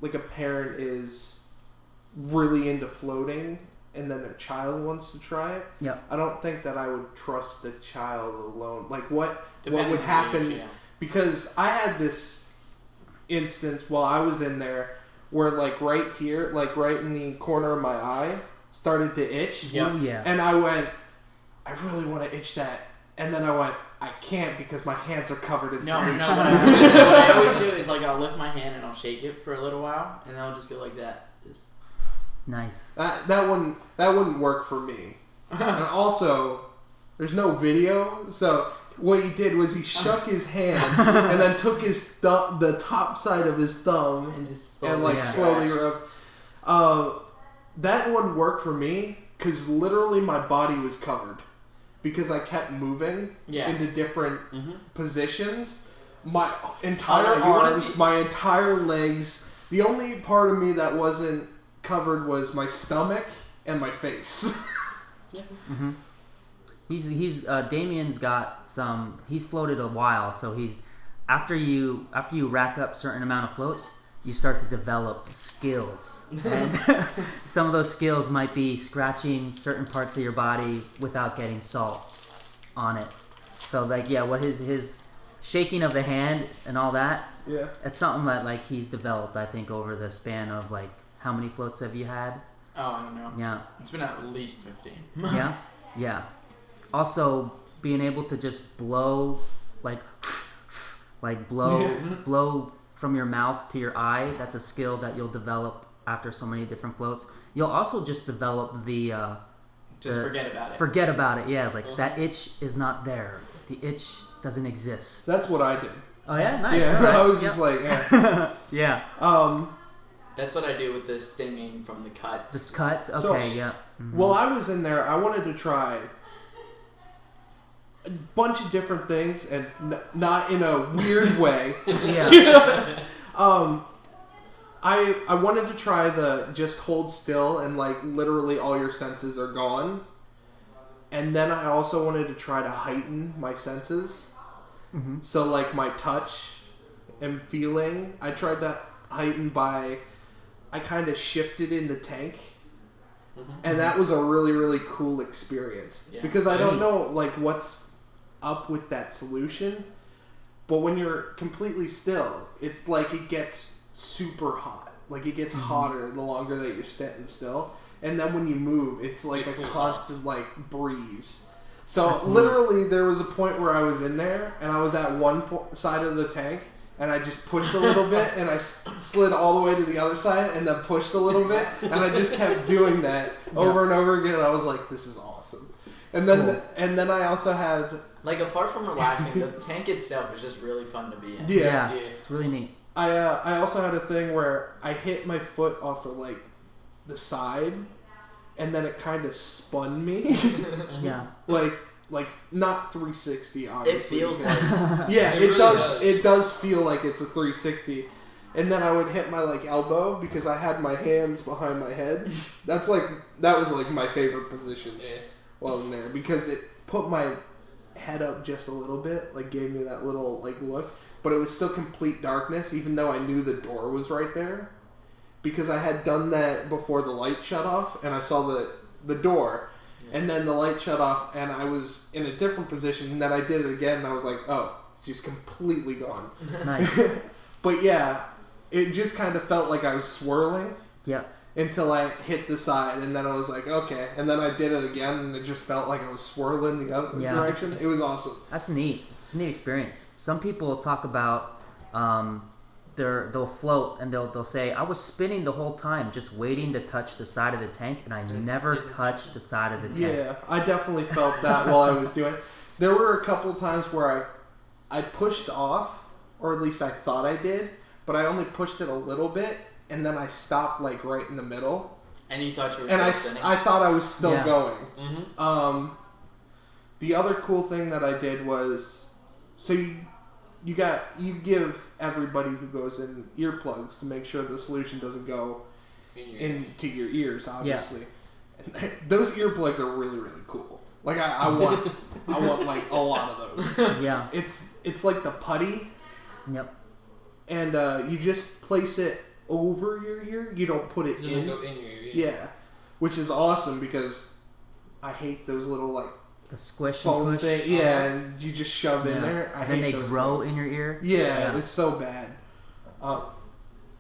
[SPEAKER 3] a parent is really into floating and then their child wants to try it, I don't think that I would trust the child alone. Like what would happen? Because I had this instance while I was in there where like right here, like right in the corner of my eye, started to itch. And I went, I really want to itch that. And then I went, I can't because my hands are covered in solution.
[SPEAKER 2] What I always do is like I'll lift my hand and I'll shake it for a little while and then I'll just go like that.
[SPEAKER 4] Nice.
[SPEAKER 3] That wouldn't work for me. And also, there's no video, so what he did was he shook his hand and then took his the top side of his thumb
[SPEAKER 2] and just
[SPEAKER 3] slowly rubbed. That wouldn't work for me because literally my body was covered because I kept moving into different positions. My entire arms, my entire legs. The only part of me that wasn't covered was my stomach and my face.
[SPEAKER 2] Yeah.
[SPEAKER 4] Mm-hmm. He's Damian's got some. He's floated a while, so he's after you rack up certain amount of floats, you start to develop skills, and some of those skills might be scratching certain parts of your body without getting salt on it. So what his shaking of the hand and all that.
[SPEAKER 3] Yeah,
[SPEAKER 4] it's something that he's developed. I think over the span of how many floats have you had?
[SPEAKER 2] Oh, I don't know.
[SPEAKER 4] Yeah,
[SPEAKER 2] it's been at least 15.
[SPEAKER 4] Yeah. Also, being able to just blow, blow from your mouth to your eye, that's a skill that you'll develop after so many different floats. You'll also just develop
[SPEAKER 2] forget about it.
[SPEAKER 4] Forget about it, yeah. It's that itch is not there. The itch doesn't exist.
[SPEAKER 3] That's what I did.
[SPEAKER 4] Oh, yeah? Nice.
[SPEAKER 3] Yeah,
[SPEAKER 4] right.
[SPEAKER 3] I was just
[SPEAKER 4] yeah.
[SPEAKER 2] That's what I do with the stinging from the cuts.
[SPEAKER 4] The cuts? Okay,
[SPEAKER 3] so,
[SPEAKER 4] yeah. Mm-hmm.
[SPEAKER 3] While I was in there, I wanted to try a bunch of different things, and not in a weird way.
[SPEAKER 4] Yeah.
[SPEAKER 3] I wanted to try the just hold still and literally all your senses are gone. And then I also wanted to try to heighten my senses. Mm-hmm. So my touch and feeling, I tried to heighten by, I kind of shifted in the tank. Mm-hmm. And that was a really, really cool experience. Yeah. Because I don't know what's up with that solution. But when you're completely still, it's it gets super hot. It gets hotter the longer that you're standing still. And then when you move, it's a constant breeze. So literally there was a point where I was in there and I was at one side of the tank and I just pushed a little bit and I slid all the way to the other side and then pushed a little bit and I just kept doing that over and over again. And I was like, this is awesome. And then and then I also had
[SPEAKER 2] apart from relaxing, the tank itself is just really fun to be in.
[SPEAKER 4] Yeah. It's really neat.
[SPEAKER 3] I also had a thing where I hit my foot off of the side, and then it kind of spun me.
[SPEAKER 4] Yeah.
[SPEAKER 3] Not 360, obviously.
[SPEAKER 2] It feels
[SPEAKER 3] yeah,
[SPEAKER 2] it really does.
[SPEAKER 3] It does feel like it's a 360. And then I would hit my elbow because I had my hands behind my head. That was my favorite position while in there because it put my head up just a little bit, gave me that little look, but it was still complete darkness even though I knew the door was right there. Because I had done that before the light shut off, and I saw the door, and then the light shut off, and I was in a different position, and then I did it again, and I was like, oh, it's just completely gone.
[SPEAKER 4] Nice.
[SPEAKER 3] But yeah, it just kind of felt like I was swirling.
[SPEAKER 4] Yeah.
[SPEAKER 3] Until I hit the side, and then I was like, okay. And then I did it again, and it just felt like I was swirling the other direction. It was awesome.
[SPEAKER 4] That's neat. It's a neat experience. Some people talk about... they'll float and they'll say, I was spinning the whole time just waiting to touch the side of the tank and I never touched the side of the tank.
[SPEAKER 3] Yeah, I definitely felt that while I was doing it. There were a couple times where I pushed off, or at least I thought I did, but I only pushed it a little bit and then I stopped right in the middle.
[SPEAKER 2] And you thought you were
[SPEAKER 3] still
[SPEAKER 2] spinning?
[SPEAKER 3] I thought I was still going.
[SPEAKER 2] Mm-hmm.
[SPEAKER 3] The other cool thing that I did was, so you give everybody who goes in earplugs to make sure the solution doesn't go into your ears, obviously. Yeah. And those earplugs are really, really cool. I want a lot of those.
[SPEAKER 4] Yeah.
[SPEAKER 3] It's like the putty.
[SPEAKER 4] Yep.
[SPEAKER 3] And you just place it over your ear. You don't put it in.
[SPEAKER 1] Go in your ear.
[SPEAKER 3] Yeah. Which is awesome because I hate those little
[SPEAKER 4] the squish
[SPEAKER 3] foam
[SPEAKER 4] and push.
[SPEAKER 3] thing, and you just shove in there. I hate
[SPEAKER 4] they
[SPEAKER 3] those
[SPEAKER 4] grow
[SPEAKER 3] things.
[SPEAKER 4] in your ear.
[SPEAKER 3] Yeah, it's so bad.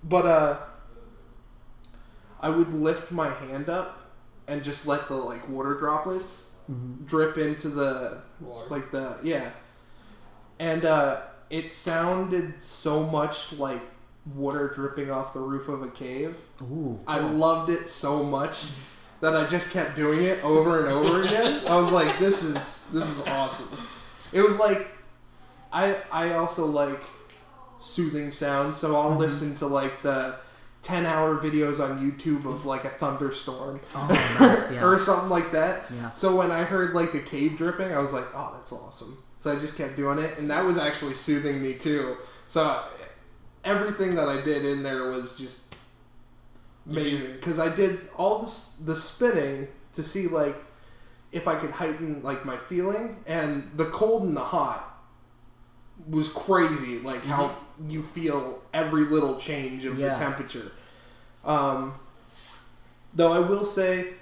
[SPEAKER 3] But I would lift my hand up and just let the water droplets drip into the
[SPEAKER 1] water.
[SPEAKER 3] and it sounded so much like water dripping off the roof of a cave.
[SPEAKER 4] Ooh, cool.
[SPEAKER 3] I loved it so much that I just kept doing it over and over again. I was like, this is awesome. It was like, I also like soothing sounds, so I'll listen to like the 10-hour videos on YouTube of like a thunderstorm or something like that.
[SPEAKER 4] Yeah.
[SPEAKER 3] So when I heard like the cave dripping, I was like, oh, that's awesome. So I just kept doing it, and that was actually soothing me too. So everything that I did in there was just amazing, because I did all the spinning to see like if I could heighten like my feeling, and the cold and the hot was crazy, like how you feel every little change of the temperature. Though I will say,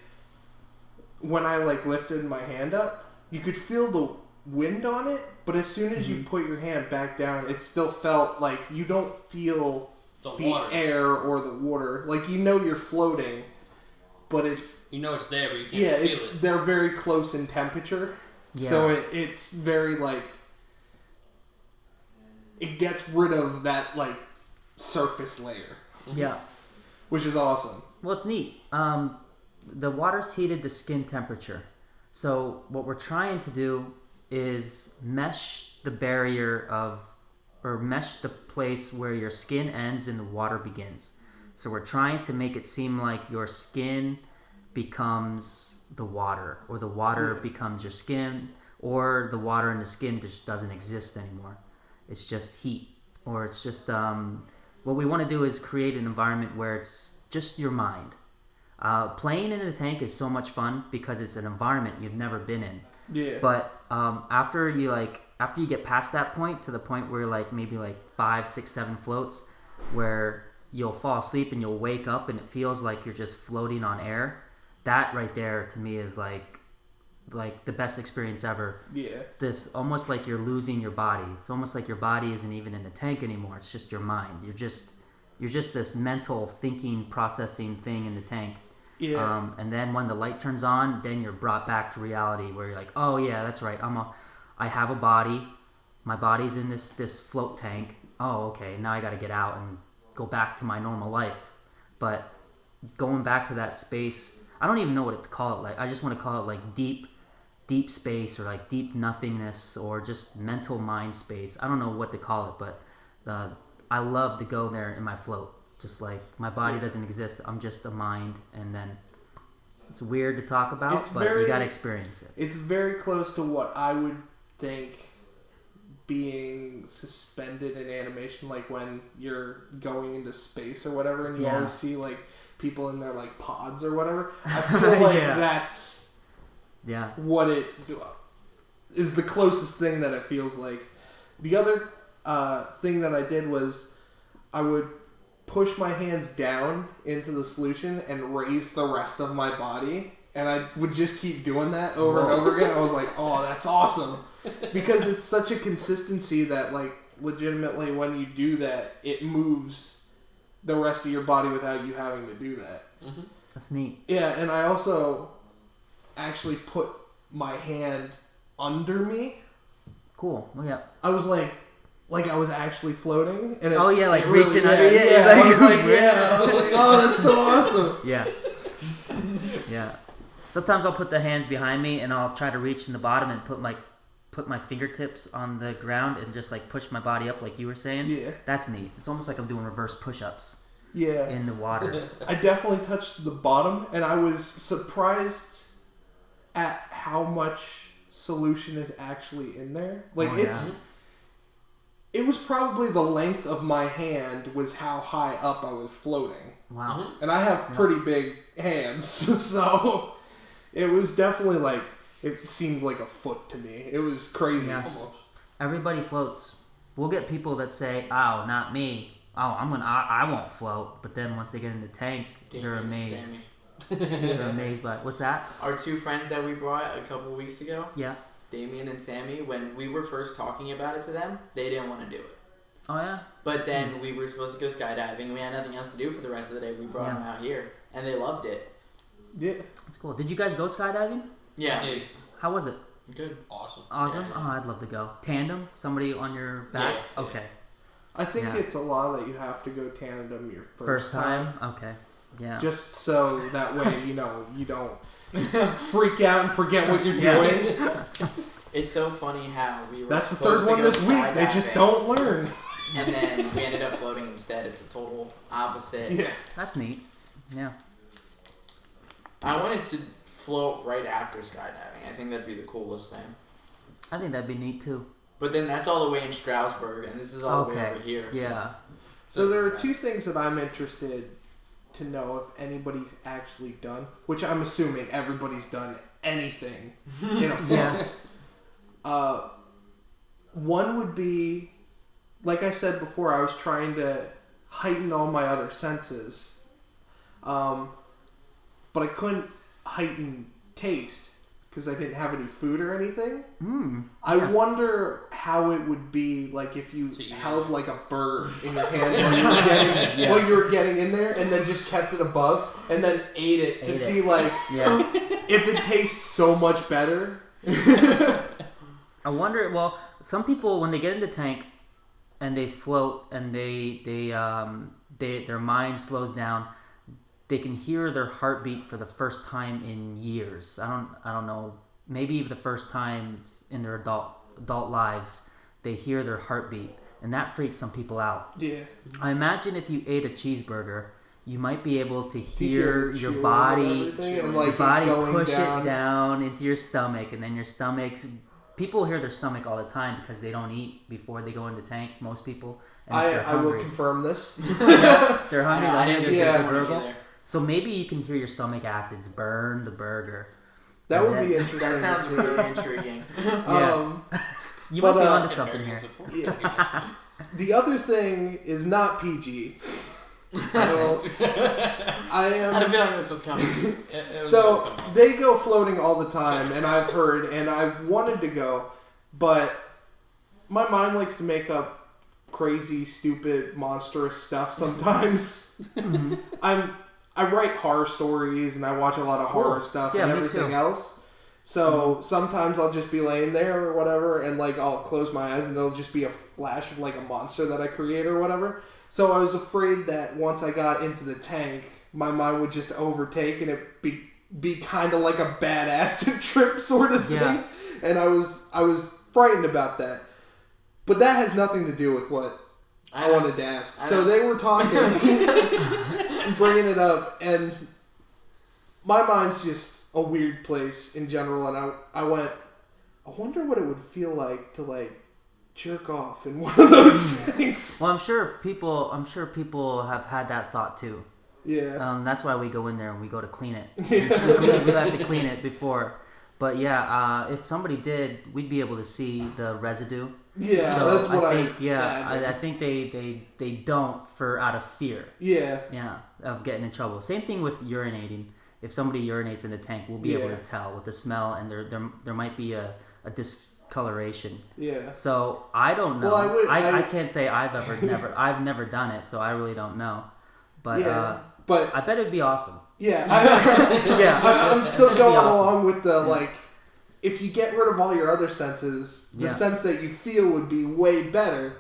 [SPEAKER 3] when I like lifted my hand up, you could feel the wind on it, but as soon as you put your hand back down, it still felt like you don't feel the air or the water. Like, you know you're floating, but it's...
[SPEAKER 1] You know it's there, but you can't feel it.
[SPEAKER 3] They're very close in temperature. Yeah. So it's very, like... It gets rid of that, like, surface layer.
[SPEAKER 4] Yeah.
[SPEAKER 3] Which is awesome.
[SPEAKER 4] Well, it's neat. The water's heated to skin temperature. So what we're trying to do is mesh the barrier of, or mesh the place where your skin ends and the water begins. So we're trying to make it seem like your skin becomes the water, or the water becomes your skin, or the water and the skin just doesn't exist anymore. It's just heat, or it's just, what we want to do is create an environment where it's just your mind. Playing in the tank is so much fun because it's an environment you've never been in.
[SPEAKER 3] Yeah.
[SPEAKER 4] But after you get past that point, to the point where like maybe like 5, 6, 7 floats, where you'll fall asleep and you'll wake up and it feels like you're just floating on air. That right there to me is like the best experience ever. Yeah. This almost like you're losing your body. It's almost like your body isn't even in the tank anymore. It's just your mind. You're just this mental thinking, processing thing in the tank. Yeah. And then when the light turns on, then you're brought back to reality, where you're like, oh yeah, that's right. I have a body. My body's in this float tank. Oh, okay. Now I got to get out and go back to my normal life. But going back to that space, I don't even know what to call it. Like, I just want to call it like deep space, or like deep nothingness, or just mental mind space. I don't know what to call it, but I love to go there in my float. Just like my body doesn't exist. I'm just a mind, and then it's weird to talk about, but you gotta experience it.
[SPEAKER 3] It's very close to what I would think being suspended in animation, like when you're going into space or whatever, and you always see like people in their like pods or whatever. I feel like that's what it is, the closest thing that it feels like. The other thing that I did was I would push my hands down into the solution and raise the rest of my body, and I would just keep doing that over and over again. I was like, oh, that's awesome, because it's such a consistency that like legitimately when you do that, it moves the rest of your body without you having to do that.
[SPEAKER 4] Mm-hmm. That's neat.
[SPEAKER 3] Yeah, and I also actually put my hand under me.
[SPEAKER 4] Cool. Well, yeah.
[SPEAKER 3] I was like I was actually floating. And
[SPEAKER 4] like reaching under you.
[SPEAKER 3] Yeah, I was like, oh, that's so awesome.
[SPEAKER 4] Yeah. Yeah. Sometimes I'll put the hands behind me and I'll try to reach in the bottom and put my fingertips on the ground and just like push my body up, like you were saying. Yeah. That's neat. It's almost like I'm doing reverse push-ups. Yeah. In the water.
[SPEAKER 3] I definitely touched the bottom, and I was surprised at how much solution is actually in there. Like it was probably the length of my hand was how high up I was floating. Wow. Mm-hmm. And I have pretty big hands, so it was definitely like, it seemed like a foot to me. It was crazy. Yeah. Almost.
[SPEAKER 4] Everybody floats. We'll get people that say, oh, not me. Oh, I won't float. But then once they get in the tank, they're amazed. They're amazed by it. What's that?
[SPEAKER 2] Our two friends that we brought a couple weeks ago. Yeah. Damian and Sammy, when we were first talking about it to them, they didn't want to do it.
[SPEAKER 4] Oh, yeah?
[SPEAKER 2] But then we were supposed to go skydiving. We had nothing else to do for the rest of the day. We brought them out here, and they loved it.
[SPEAKER 3] Yeah.
[SPEAKER 4] That's cool. Did you guys go skydiving?
[SPEAKER 2] Yeah.
[SPEAKER 4] How was it?
[SPEAKER 1] Good. Awesome.
[SPEAKER 4] Awesome? Yeah. Oh, I'd love to go. Tandem? Somebody on your back? Yeah. Okay.
[SPEAKER 3] I think it's a law that you have to go tandem your first
[SPEAKER 4] time. Okay. Yeah.
[SPEAKER 3] Just so that way, you don't freak out and forget what you're doing.
[SPEAKER 2] It's so funny how we were.
[SPEAKER 3] That's the third one this week. They just don't learn.
[SPEAKER 2] And then we ended up floating instead. It's a total opposite.
[SPEAKER 3] Yeah.
[SPEAKER 4] That's neat. Yeah.
[SPEAKER 2] I wanted to float right after skydiving. I think that'd be the coolest thing.
[SPEAKER 4] I think that'd be neat too.
[SPEAKER 2] But then that's all the way in Stroudsburg, and this is all the way over here.
[SPEAKER 4] Yeah.
[SPEAKER 3] So there are two things that I'm interested to know if anybody's actually done, which I'm assuming everybody's done anything in a float.
[SPEAKER 4] Yeah.
[SPEAKER 3] One would be, like I said before, I was trying to heighten all my other senses, but I couldn't heighten taste because I didn't have any food or anything. I wonder how it would be like if you held like a bird in your hand while you were getting in there, and then just kept it above and then ate it to see like if it tastes so much better.
[SPEAKER 4] I wonder. Well, some people when they get in the tank and they float and their mind slows down, they can hear their heartbeat for the first time in years. I don't know. Maybe the first time in their adult lives, they hear their heartbeat, and that freaks some people out.
[SPEAKER 3] Yeah.
[SPEAKER 4] I imagine if you ate a cheeseburger, you might be able to hear your body, push it down into your stomach, and then your stomach's. People hear their stomach all the time because they don't eat before they go in the tank. Most people. And
[SPEAKER 3] I will confirm this.
[SPEAKER 4] They're hungry.
[SPEAKER 2] I didn't get this one either.
[SPEAKER 4] So maybe you can hear your stomach acids burn the burger.
[SPEAKER 3] That would be interesting.
[SPEAKER 2] That sounds really intriguing.
[SPEAKER 4] You might be onto something here.
[SPEAKER 3] Yeah. The other thing is not PG. Well, I
[SPEAKER 2] had a feeling this was coming.
[SPEAKER 3] So they go floating all the time, and I've heard, and I've wanted to go, but my mind likes to make up crazy, stupid, monstrous stuff sometimes. I write horror stories, and I watch a lot of horror stuff and everything else. So sometimes I'll just be laying there or whatever, and like I'll close my eyes, and it'll just be a flash of like a monster that I create or whatever. So I was afraid that once I got into the tank, my mind would just overtake, and it be kind of like a bad acid trip sort of thing.
[SPEAKER 4] Yeah.
[SPEAKER 3] And I was frightened about that. But that has nothing to do with what I wanted to ask. So they were talking, bringing it up, and my mind's just a weird place in general. And I went, I wonder what it would feel like to like jerk off in one of those things.
[SPEAKER 4] Well, I'm sure people have had that thought too.
[SPEAKER 3] Yeah.
[SPEAKER 4] That's why we go in there and we go to clean it. We have to clean it before. But if somebody did, we'd be able to see the residue.
[SPEAKER 3] Yeah,
[SPEAKER 4] so
[SPEAKER 3] that's what I
[SPEAKER 4] think. I think they don't out of fear.
[SPEAKER 3] Yeah.
[SPEAKER 4] Yeah, of getting in trouble. Same thing with urinating. If somebody urinates in the tank, we'll be able to tell with the smell, and there might be a discoloration.
[SPEAKER 3] Yeah.
[SPEAKER 4] So I don't know.
[SPEAKER 3] Well,
[SPEAKER 4] I can't say I've never done it, so I really don't know. But
[SPEAKER 3] but
[SPEAKER 4] I bet it'd be awesome.
[SPEAKER 3] Yeah.
[SPEAKER 4] I'm
[SPEAKER 3] still going along with the like. If you get rid of all your other senses, the sense that you feel would be way better.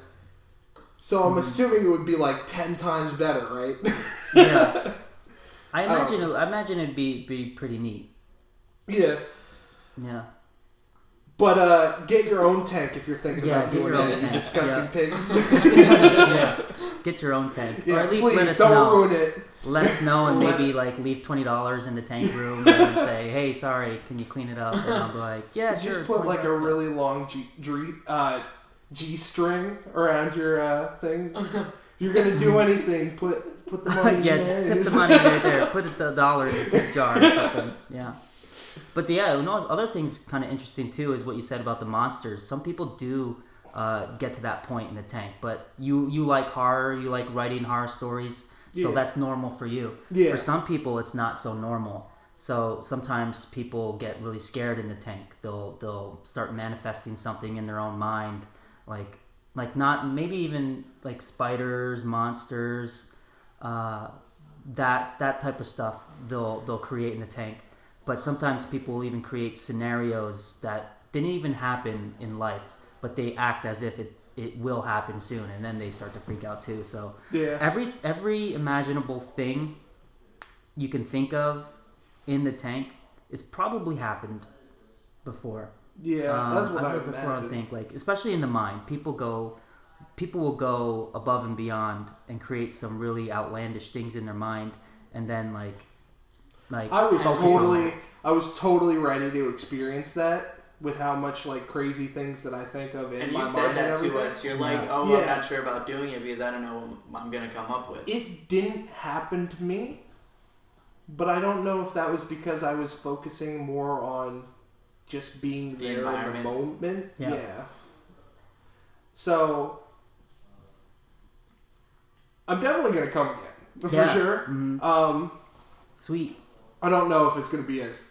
[SPEAKER 3] So I'm assuming it would be like 10 times better, right?
[SPEAKER 4] Yeah. I imagine it'd be pretty neat.
[SPEAKER 3] Yeah.
[SPEAKER 4] Yeah.
[SPEAKER 3] But get your own tank if you're thinking about doing that, you disgusting pigs.
[SPEAKER 4] Yeah. Get your own tank.
[SPEAKER 3] Yeah,
[SPEAKER 4] or at least
[SPEAKER 3] please,
[SPEAKER 4] let us
[SPEAKER 3] don't
[SPEAKER 4] know.
[SPEAKER 3] ruin it.
[SPEAKER 4] Let us know and maybe like leave $20 in the tank room and say, hey, sorry, can you clean it up? And I'll be like, yeah,
[SPEAKER 3] Just
[SPEAKER 4] sure.
[SPEAKER 3] Just put like a really long G-string around your thing. You're gonna do anything, put the money in there.
[SPEAKER 4] Just tip the money right there. Put the dollar in the tip jar or something. Yeah. But other things kind of interesting too is what you said about the monsters. Some people do get to that point in the tank, but you like horror, you like writing horror stories, so that's normal for you.
[SPEAKER 3] Yeah.
[SPEAKER 4] For some people, it's not so normal. So sometimes people get really scared in the tank. They'll start manifesting something in their own mind, like not maybe even like spiders, monsters, that type of stuff. They'll create in the tank. But sometimes people will even create scenarios that didn't even happen in life, but they act as if it will happen soon, and then they start to freak out too. So
[SPEAKER 3] Yeah.
[SPEAKER 4] every imaginable thing you can think of in the tank is probably happened before.
[SPEAKER 3] Yeah, that's what I
[SPEAKER 4] that's what I
[SPEAKER 3] imagine.
[SPEAKER 4] think. Like, especially in the mind, people will go above and beyond and create some really outlandish things in their mind, and then like
[SPEAKER 3] I was
[SPEAKER 4] focus on it.
[SPEAKER 3] totally ready to experience that with how much like crazy things that I think of in
[SPEAKER 2] And
[SPEAKER 3] my
[SPEAKER 2] you
[SPEAKER 3] mind
[SPEAKER 2] said
[SPEAKER 3] and
[SPEAKER 2] that to
[SPEAKER 3] everything.
[SPEAKER 2] us. You're like,
[SPEAKER 4] Yeah.
[SPEAKER 2] oh,
[SPEAKER 3] Yeah.
[SPEAKER 2] I'm not sure about doing it because I don't know what I'm going to come up with.
[SPEAKER 3] It didn't happen to me, but I don't know if that was because I was focusing more on just being
[SPEAKER 2] The
[SPEAKER 3] there in the
[SPEAKER 2] environment.
[SPEAKER 3] moment.
[SPEAKER 4] Yeah.
[SPEAKER 3] Yeah. So I'm definitely gonna come again for
[SPEAKER 4] Yeah.
[SPEAKER 3] sure.
[SPEAKER 4] Mhm. Sweet.
[SPEAKER 3] I don't know if it's gonna be as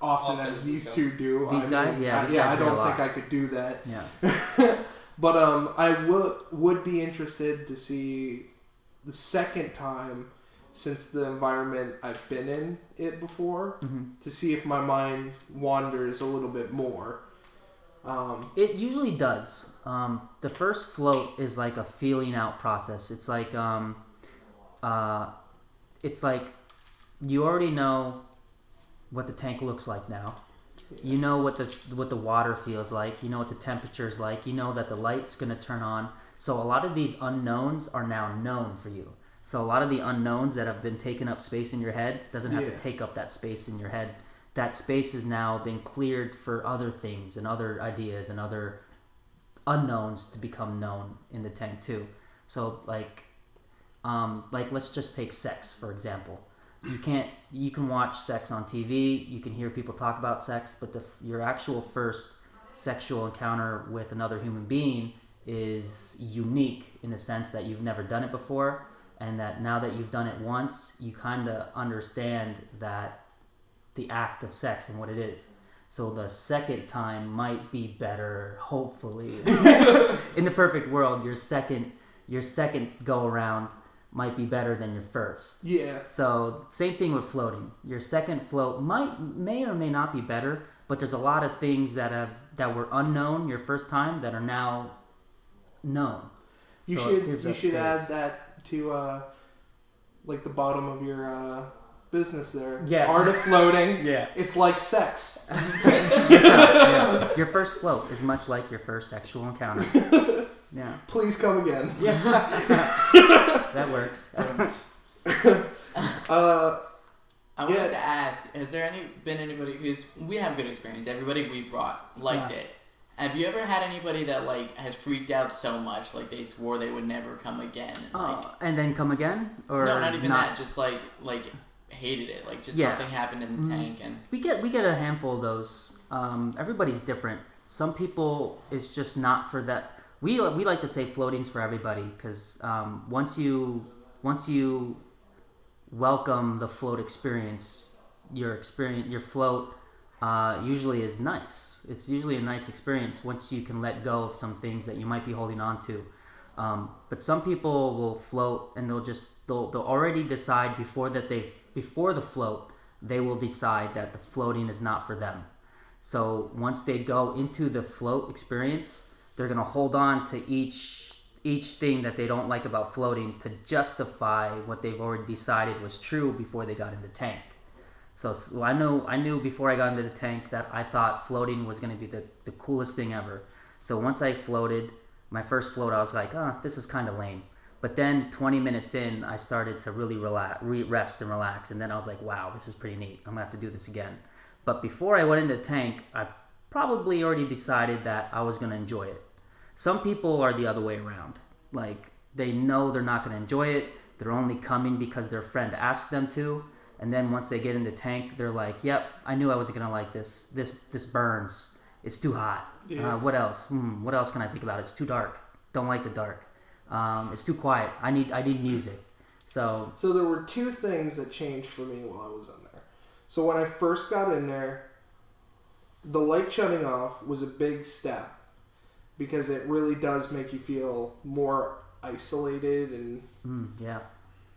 [SPEAKER 3] often
[SPEAKER 1] Often
[SPEAKER 3] as
[SPEAKER 1] as
[SPEAKER 3] these
[SPEAKER 1] we
[SPEAKER 3] two do.
[SPEAKER 4] These guys? Yeah, these
[SPEAKER 3] I
[SPEAKER 4] guys do a
[SPEAKER 3] don't
[SPEAKER 4] lot.
[SPEAKER 3] think I could do that.
[SPEAKER 4] Yeah.
[SPEAKER 3] But I would be interested to see the second time since the environment I've been in it before to see if my mind wanders a little bit more.
[SPEAKER 4] It usually does. The first float is like a feeling out process. It's like you already know what the tank looks like now. You know what the water feels like. You know what the temperature is like. You know that the light's gonna turn on. So a lot of these unknowns are now known for you. So a lot of the unknowns that have been taking up space in your head doesn't have to take up that space in your head. That space has now been cleared for other things and other ideas and other unknowns to become known in the tank too. So like let's just take sex for example. You can watch sex on TV, you can hear people talk about sex, but your actual first sexual encounter with another human being is unique in the sense that you've never done it before, and that now that you've done it once, you kind of understand that the act of sex and what it is. So the second time might be better, hopefully. In the perfect world, your second go around might be better than your first.
[SPEAKER 3] Yeah.
[SPEAKER 4] So same thing with floating. Your second float may or may not be better, but there's a lot of things that were unknown your first time that are now known.
[SPEAKER 3] You
[SPEAKER 4] So it clears
[SPEAKER 3] should
[SPEAKER 4] up
[SPEAKER 3] should
[SPEAKER 4] space.
[SPEAKER 3] add that to like the bottom of your business there.
[SPEAKER 4] Yes.
[SPEAKER 3] Art of floating.
[SPEAKER 4] Yeah.
[SPEAKER 3] It's like sex.
[SPEAKER 4] Yeah. Your first float is much like your first sexual encounter. Yeah.
[SPEAKER 3] Please come again.
[SPEAKER 4] That works.
[SPEAKER 2] I wanted to ask, has there been anybody who's, we have good experience, everybody we brought liked it. Have you ever had anybody that like has freaked out so much, like they swore they would never come again? And,
[SPEAKER 4] And then come again? Or
[SPEAKER 2] no, not even that, just like hated it, like just something happened in the tank and...
[SPEAKER 4] We get a handful of those. Everybody's different. Some people, it's just not for that. We like to say floating's for everybody because once you welcome the float experience, your float usually is nice. It's usually a nice experience once you can let go of some things that you might be holding on to. But some people will float and they'll already decide before the float, they will decide that the floating is not for them. So once they go into the float experience, they're gonna hold on to each thing that they don't like about floating to justify what they've already decided was true before they got in the tank. So I knew before I got into the tank that I thought floating was gonna be the coolest thing ever. So once I floated, my first float, I was like, this is kind of lame. But then 20 minutes in, I started to really rest and relax. And then I was like, wow, this is pretty neat. I'm gonna have to do this again. But before I went into the tank, I probably already decided that I was gonna enjoy it. Some people are the other way around. Like, they know they're not going to enjoy it. They're only coming because their friend asked them to. And then once they get in the tank, they're like, yep, I knew I wasn't going to like this. This burns. It's too hot.
[SPEAKER 3] Yeah.
[SPEAKER 4] What else? What else can I think about? It's too dark. Don't like the dark. It's too quiet. I need music. So
[SPEAKER 3] there were two things that changed for me while I was in there. So when I first got in there, the light shutting off was a big step because it really does make you feel more isolated and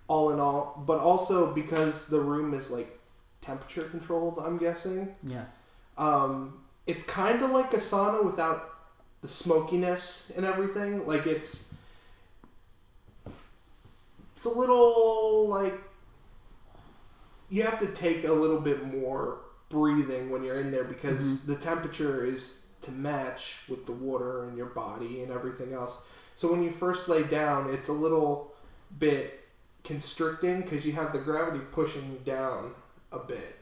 [SPEAKER 3] all in all. But also because the room is like temperature controlled, I'm guessing.
[SPEAKER 4] Yeah.
[SPEAKER 3] It's kind of like a sauna without smokiness and everything. Like it's a little like you have to take a little bit more breathing when you're in there because the temperature is to match with the water in your body and everything else. So when you first lay down, it's a little bit constricting because you have the gravity pushing you down a bit,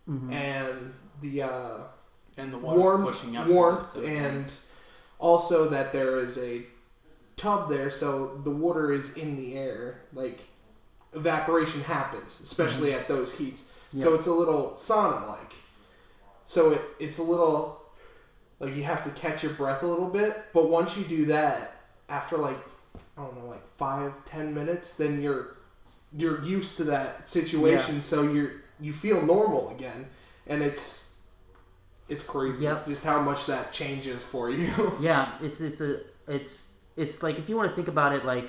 [SPEAKER 3] and the warmth, and also that there is a tub there, so the water is in the air. Like evaporation happens, especially at those heats. Yep. So it's a little sauna-like. So it's a little like you have to catch your breath a little bit, but once you do that, after like 5-10 minutes, then you're used to that situation, so you feel normal again, and it's crazy just how much that changes for you.
[SPEAKER 4] Yeah, it's like if you want to think about it like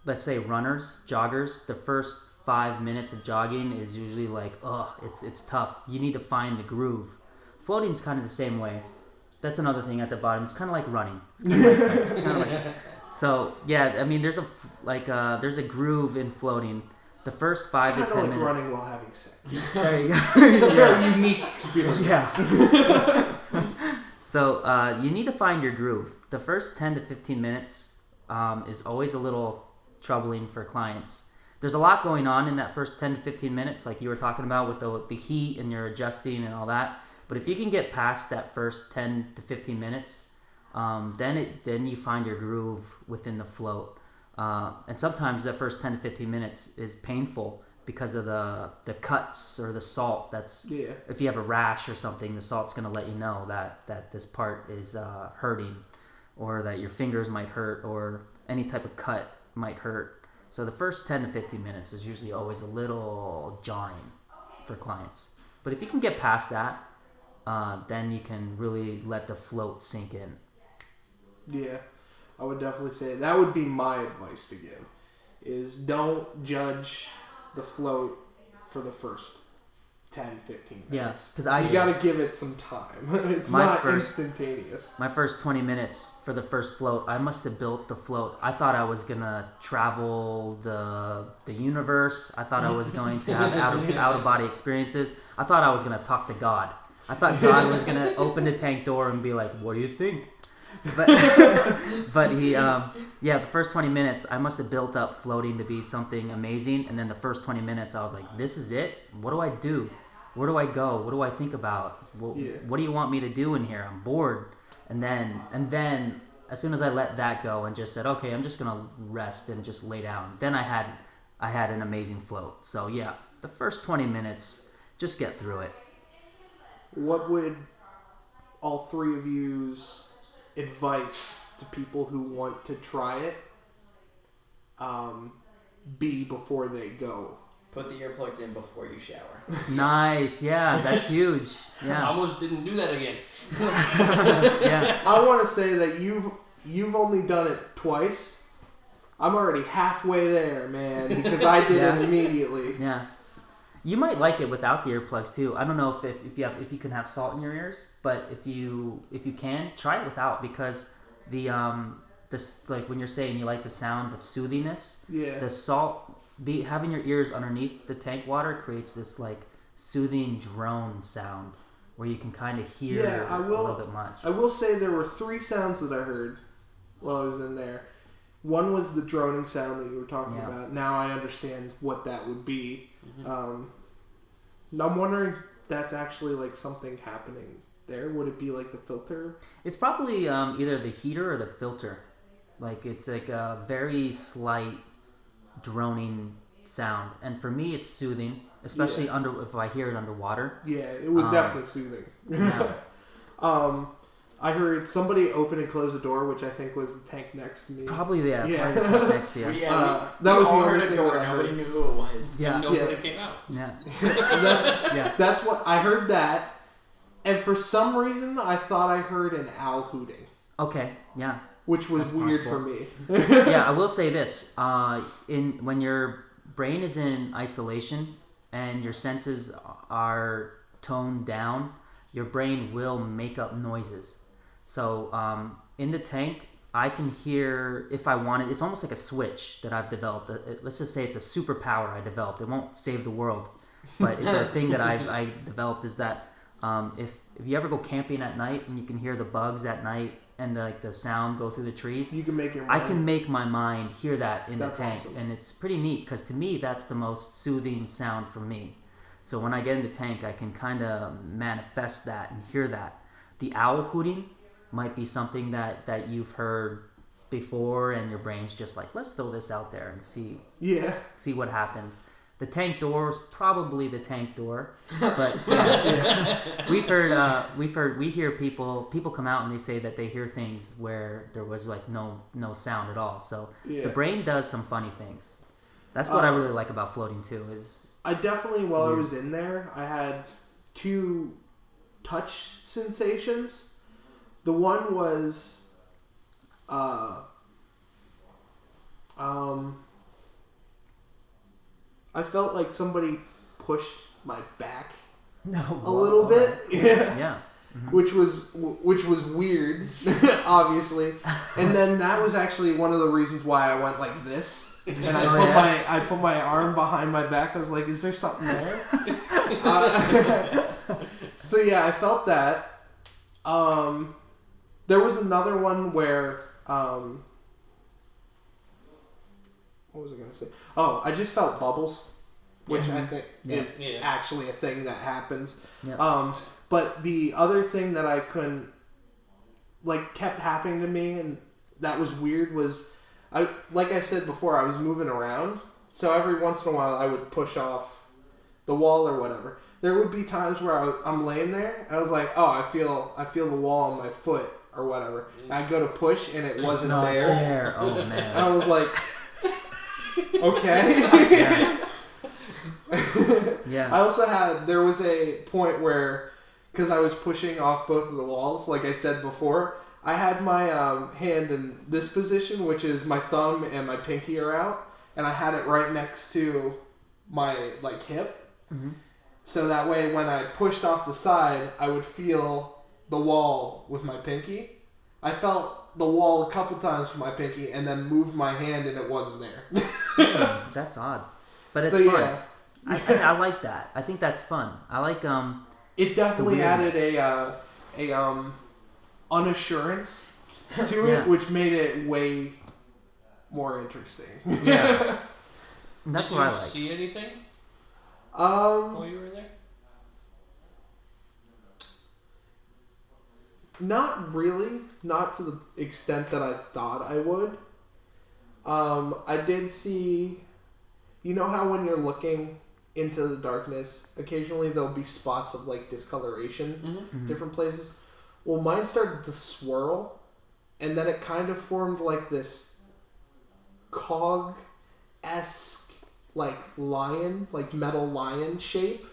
[SPEAKER 4] let's say runners, joggers, the first 5 minutes of jogging is usually like it's tough. You need to find the groove. Floating's kind of the same way. That's another thing at the bottom. It's kind of like running. It's kind of like so yeah. I mean, there's a groove in floating. The first 5 to 10 minutes. It's kind of like running while having sex.
[SPEAKER 3] There you go. It's a very unique experience.
[SPEAKER 4] Yeah. So you need to find your groove. The first 10 to 15 minutes is always a little troubling for clients. There's a lot going on in that first 10 to 15 minutes, like you were talking about with the heat and you're adjusting and all that. But if you can get past that first 10 to 15 minutes, then you find your groove within the float. And sometimes that first 10 to 15 minutes is painful because of the cuts or the salt. If you have a rash or something, the salt's going to let you know that this part is hurting, or that your fingers might hurt, or any type of cut might hurt. So the first 10 to 15 minutes is usually always a little jarring for clients. But if you can get past that, then you can really let the float sink in.
[SPEAKER 3] Yeah, I would definitely say that would be my advice to give, is don't judge the float for the first 10, 15 minutes.
[SPEAKER 4] Yeah,
[SPEAKER 3] you got to give it some time. It's not instantaneous.
[SPEAKER 4] My first 20 minutes for the first float, I must have built the float. I thought I was going to travel the universe. I thought I was going to have out-of-body experiences. I thought I was going to talk to God. I thought God was going to open the tank door and be like, what do you think? But he, the first 20 minutes, I must have built up floating to be something amazing. And then the first 20 minutes, I was like, this is it? What do I do? Where do I go? What do I think about? What do you want me to do in here? I'm bored. And then as soon as I let that go and just said, okay, I'm just going to rest and just lay down, then I had an amazing float. So yeah, the first 20 minutes, just get through it.
[SPEAKER 3] What would all three of you's advice to people who want to try it be before they go?
[SPEAKER 2] Put the earplugs in before you shower.
[SPEAKER 4] Nice, yeah, that's huge. Yeah,
[SPEAKER 1] I almost didn't do that again.
[SPEAKER 4] Yeah,
[SPEAKER 3] I want to say that you've only done it twice. I'm already halfway there, man, because I did it immediately.
[SPEAKER 4] Yeah. You might like it without the earplugs too. I don't know if you can have salt in your ears, but if you can, try it without, because this, like when you're saying you like the sound of soothingness, the salt, having your ears underneath the tank water creates this like soothing drone sound where you can kind of hear a little bit much.
[SPEAKER 3] I will say there were 3 sounds that I heard while I was in there. One was the droning sound that you were talking about. Now I understand what that would be. Mm-hmm. I'm wondering if that's actually like something happening there. Would it be like the filter?
[SPEAKER 4] It's probably either the heater or the filter. Like it's like a very slight droning sound, and for me it's soothing, especially if I hear it underwater.
[SPEAKER 3] Yeah, it was definitely soothing.
[SPEAKER 4] Yeah.
[SPEAKER 3] I heard somebody open and close the door, which I think was the tank next to me.
[SPEAKER 4] Probably the tank next to you.
[SPEAKER 2] That
[SPEAKER 3] was
[SPEAKER 2] all
[SPEAKER 3] the
[SPEAKER 2] heard
[SPEAKER 3] only
[SPEAKER 2] a
[SPEAKER 3] thing
[SPEAKER 2] door.
[SPEAKER 3] that I heard.
[SPEAKER 2] Nobody knew who it was.
[SPEAKER 1] Yeah. Nobody came out.
[SPEAKER 4] Yeah.
[SPEAKER 3] That's what I heard that, and for some reason I thought I heard an owl hooting.
[SPEAKER 4] Okay. Yeah.
[SPEAKER 3] Which was weird
[SPEAKER 4] possible
[SPEAKER 3] for me.
[SPEAKER 4] Yeah, I will say this: when your brain is in isolation and your senses are toned down, your brain will make up noises. So in the tank, I can hear, if I wanted, it's almost like a switch that I've developed. Let's just say it's a superpower I developed. It won't save the world, but it's a thing that I developed is that if you ever go camping at night and you can hear the bugs at night and the sound go through the trees,
[SPEAKER 3] you can make your
[SPEAKER 4] I can make my mind hear that in the tank.
[SPEAKER 3] Awesome.
[SPEAKER 4] And it's pretty neat because to me, that's the most soothing sound for me. So when I get in the tank, I can kind of manifest that and hear that. The owl hooting might be something that you've heard before and your brain's just like, let's throw this out there and see what happens. The tank door is probably the tank door, but yeah. we hear people come out and they say that they hear things where there was like no sound at all. So the brain does some funny things. That's what I really like about floating too. Is
[SPEAKER 3] I definitely, while I was in there, I had 2 touch sensations. The one was, I felt like somebody pushed my back a little bit. Yeah. Mm-hmm. Which was weird, obviously. And then that was actually one of the reasons why I went like this. And I put my arm behind my back. I was like, is there something there? So yeah, I felt that. There was another one where, what was I going to say? Oh, I just felt bubbles, which I think is actually a thing that happens. Yeah. But the other thing that I couldn't, kept happening to me, and that was weird, was, like I said before, I was moving around, so every once in a while I would push off the wall or whatever. There would be times where I'm laying there, and I was like, oh, I feel the wall on my foot, or whatever. And I'd go to push, and it wasn't there.
[SPEAKER 4] Oh, man.
[SPEAKER 3] And I was like, okay.
[SPEAKER 4] Yeah.
[SPEAKER 3] I also there was a point where, because I was pushing off both of the walls, like I said before, I had my hand in this position, which is my thumb and my pinky are out, and I had it right next to my hip. Mm-hmm. So that way, when I pushed off the side, I would feel the wall with my pinky. I felt the wall a couple times with my pinky, and then moved my hand, and it wasn't there.
[SPEAKER 4] That's odd, but it's fun. Yeah. I like that. I think that's fun. I like
[SPEAKER 3] It definitely added a unassurance to it, which made it way more interesting.
[SPEAKER 4] Yeah, that's what I like.
[SPEAKER 1] Did you see anything
[SPEAKER 3] while
[SPEAKER 1] you were there?
[SPEAKER 3] Not really. Not to the extent that I thought I would. I did see... You know how when you're looking into the darkness, occasionally there'll be spots of discoloration, different places? Well, mine started to swirl, and then it kind of formed this cog-esque lion, metal lion shape.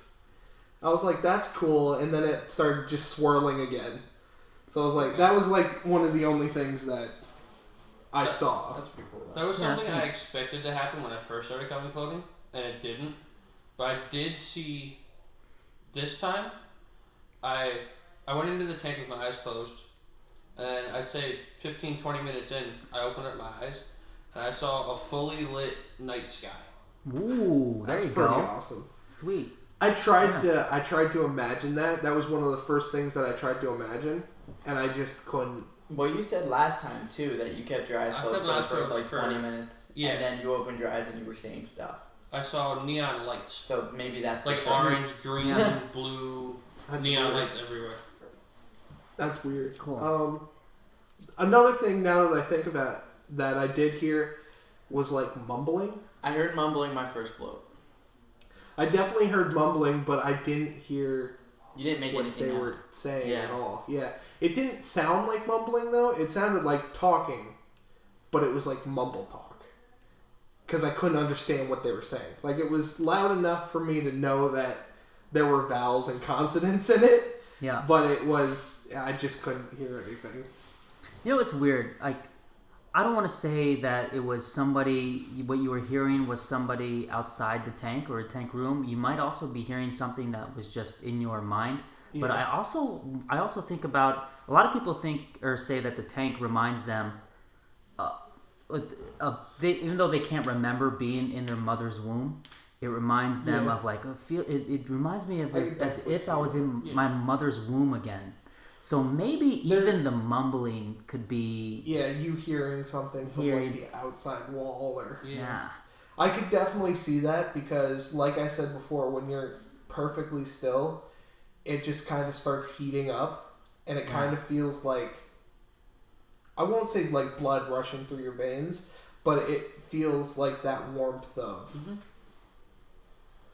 [SPEAKER 3] I was like, that's cool, and then it started just swirling again. So I was like, that was one of the only things that I saw.
[SPEAKER 2] That's pretty cool.
[SPEAKER 1] That was something I expected to happen when I first started coming floating, and it didn't. But I did see this time. I went into the tank with my eyes closed, and I'd say 15-20 minutes in, I opened up my eyes, and I saw a fully lit night sky.
[SPEAKER 4] Ooh,
[SPEAKER 3] that's pretty awesome.
[SPEAKER 4] Sweet.
[SPEAKER 3] I tried to imagine that. That was one of the first things that I tried to imagine, and I just couldn't.
[SPEAKER 2] Well, you said last time too that you kept your eyes closed for the first 20 minutes, and then you opened your eyes and you were seeing stuff.
[SPEAKER 1] I saw neon lights.
[SPEAKER 2] So maybe that's
[SPEAKER 1] orange, green, blue, neon lights everywhere.
[SPEAKER 3] That's weird.
[SPEAKER 4] Cool.
[SPEAKER 3] Another thing now that I think about that I did hear was mumbling.
[SPEAKER 2] I heard mumbling my first float.
[SPEAKER 3] I definitely heard mumbling, but I didn't hear.
[SPEAKER 2] You didn't make
[SPEAKER 3] what
[SPEAKER 2] anything
[SPEAKER 3] they
[SPEAKER 2] out.
[SPEAKER 3] were saying at all. Yeah, it didn't sound like mumbling though. It sounded like talking, but it was mumble talk. Because I couldn't understand what they were saying. It was loud enough for me to know that there were vowels and consonants in it.
[SPEAKER 4] Yeah.
[SPEAKER 3] But I just couldn't hear anything.
[SPEAKER 4] You know what's weird? I don't want to say that it was somebody, what you were hearing was somebody outside the tank or a tank room. You might also be hearing something that was just in your mind. But I also think about, a lot of people think or say that the tank reminds them even though they can't remember being in their mother's womb, it reminds them of like it reminds me of it as if I was in my mother's womb again. So maybe even the mumbling could be
[SPEAKER 3] you hearing something from like the outside wall or I could definitely see that because like I said before, when you're perfectly still, it just kind of starts heating up and it kind of feels like, I won't say like blood rushing through your veins, but it feels like that warmth of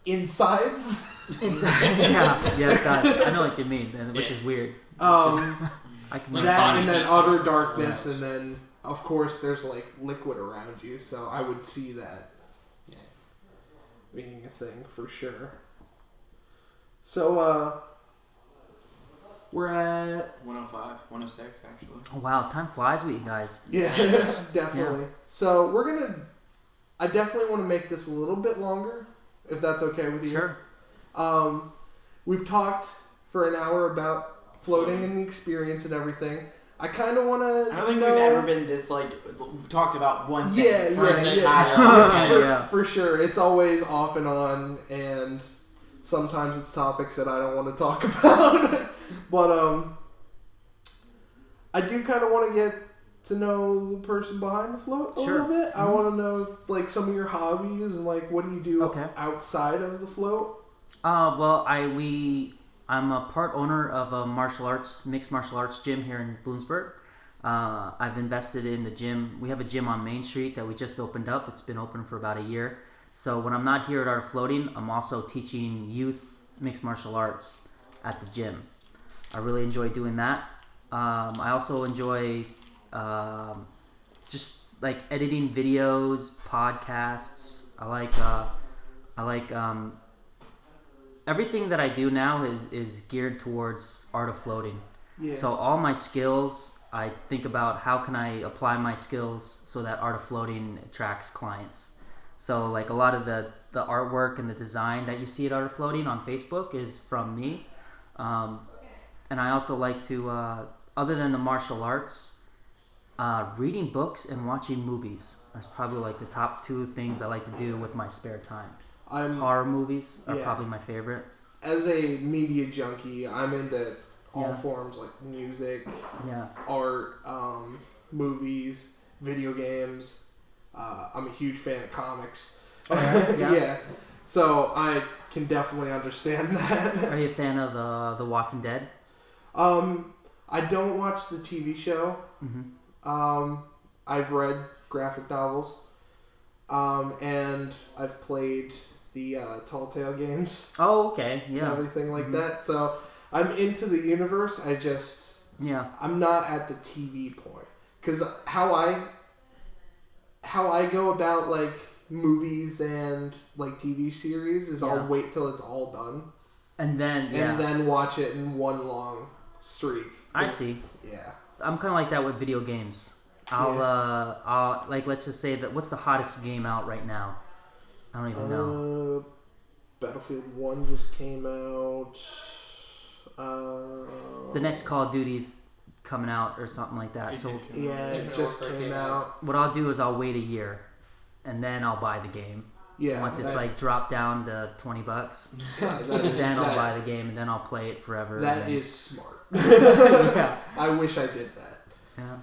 [SPEAKER 3] insides.
[SPEAKER 4] Yeah, it does. I know what you mean, which is weird.
[SPEAKER 3] That and then utter darkness, and then of course there's like liquid around you, so I would see that being a thing for sure. So we're at
[SPEAKER 2] 105, 106 actually.
[SPEAKER 4] Oh wow, time flies with you guys.
[SPEAKER 3] Yeah, definitely. Yeah. So I definitely want to make this a little bit longer, if that's okay with you.
[SPEAKER 4] Sure.
[SPEAKER 3] We've talked for an hour about floating and the experience and everything. I kind of want to.
[SPEAKER 2] I don't think we've ever been this talked about one thing.
[SPEAKER 3] For sure. It's always off and on, and sometimes it's topics that I don't want to talk about. But I do kind of want to get to know the person behind the float a little bit. I want to know like some of your hobbies and like what do you do outside of the float.
[SPEAKER 4] Well, I'm a part owner of a mixed martial arts gym here in Bloomsburg. I've invested in the gym. We have a gym on Main Street that we just opened up. It's been open for about a year. So when I'm not here at Art of Floating, I'm also teaching youth mixed martial arts at the gym. I really enjoy doing that. I also enjoy just like editing videos, podcasts. I like everything that I do now is geared towards Art of Floating. Yeah. So all my skills, I think about how can I apply my skills so that Art of Floating attracts clients. So like a lot of the artwork and the design that you see at Art of Floating on Facebook is from me. And I also like to, other than the martial arts, reading books and watching movies are probably like the top two things I like to do with my spare time. Horror movies are probably my favorite. As
[SPEAKER 3] a media junkie, I'm into all forms like music, art, movies, video games. I'm a huge fan of comics. So I can definitely understand that.
[SPEAKER 4] Are you a fan of The Walking Dead?
[SPEAKER 3] I don't watch the TV show. Mm-hmm. I've read graphic novels. And I've played the Telltale games.
[SPEAKER 4] Oh, okay, yeah.
[SPEAKER 3] And everything like that. So I'm into the universe. I'm not at the TV point. Because how I go about like movies and like TV series is I'll wait till it's all done.
[SPEAKER 4] And then
[SPEAKER 3] watch it in one long streak.
[SPEAKER 4] I see.
[SPEAKER 3] Yeah.
[SPEAKER 4] I'm kind of like that with video games. I'll like, let's just say that what's the hottest game out right now? I don't even know.
[SPEAKER 3] Battlefield 1 just came out.
[SPEAKER 4] The next Call of Duty's coming out or something like that.
[SPEAKER 3] It just came out.
[SPEAKER 4] What I'll do is I'll wait a year, and then I'll buy the game.
[SPEAKER 3] Yeah.
[SPEAKER 4] Once it's like dropped down to $20, then I'll buy the game and then I'll play it forever.
[SPEAKER 3] That is smart. I wish I did that.
[SPEAKER 4] Yeah.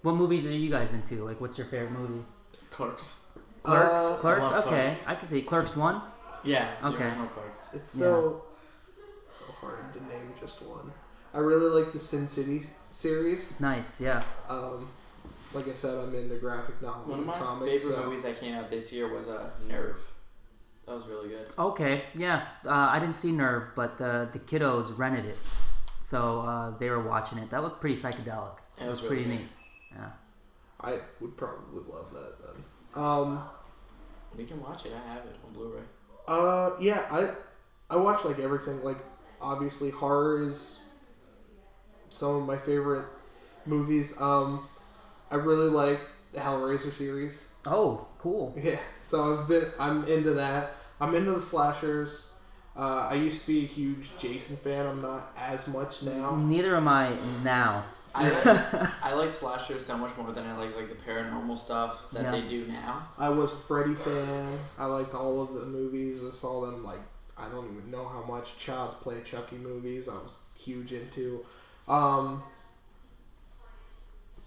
[SPEAKER 4] What movies are you guys into? Like, what's your favorite movie?
[SPEAKER 2] Clerks.
[SPEAKER 4] Clerks. Okay,
[SPEAKER 2] Clerks.
[SPEAKER 4] I can see Clerks 1.
[SPEAKER 2] Yeah.
[SPEAKER 4] Okay.
[SPEAKER 2] The original Clerks.
[SPEAKER 3] It's so hard to name just one. I really like the Sin City series.
[SPEAKER 4] Nice. Yeah.
[SPEAKER 3] Like I said, I'm into graphic novels and comics.
[SPEAKER 2] One of my favorite movies that came out this year was Nerve. That was really good.
[SPEAKER 4] Okay, yeah. I didn't see Nerve, but the kiddos rented it. So they were watching it. That looked pretty psychedelic.
[SPEAKER 2] It was
[SPEAKER 4] pretty
[SPEAKER 2] really
[SPEAKER 4] neat. Yeah.
[SPEAKER 3] I would probably love that then.
[SPEAKER 2] We can watch it. I have it on Blu-ray.
[SPEAKER 3] I watch like everything. Like obviously horror is some of my favorite movies. I really like the Hellraiser series.
[SPEAKER 4] Oh, cool.
[SPEAKER 3] Yeah, so I'm into that. I'm into the slashers. I used to be a huge Jason fan. I'm not as much now.
[SPEAKER 4] Neither am I now.
[SPEAKER 2] I like slashers so much more than I like the paranormal stuff that they do now.
[SPEAKER 3] I was a Freddy fan. I liked all of the movies. I saw them I don't even know how much. Child's Play, Chucky movies I was huge into.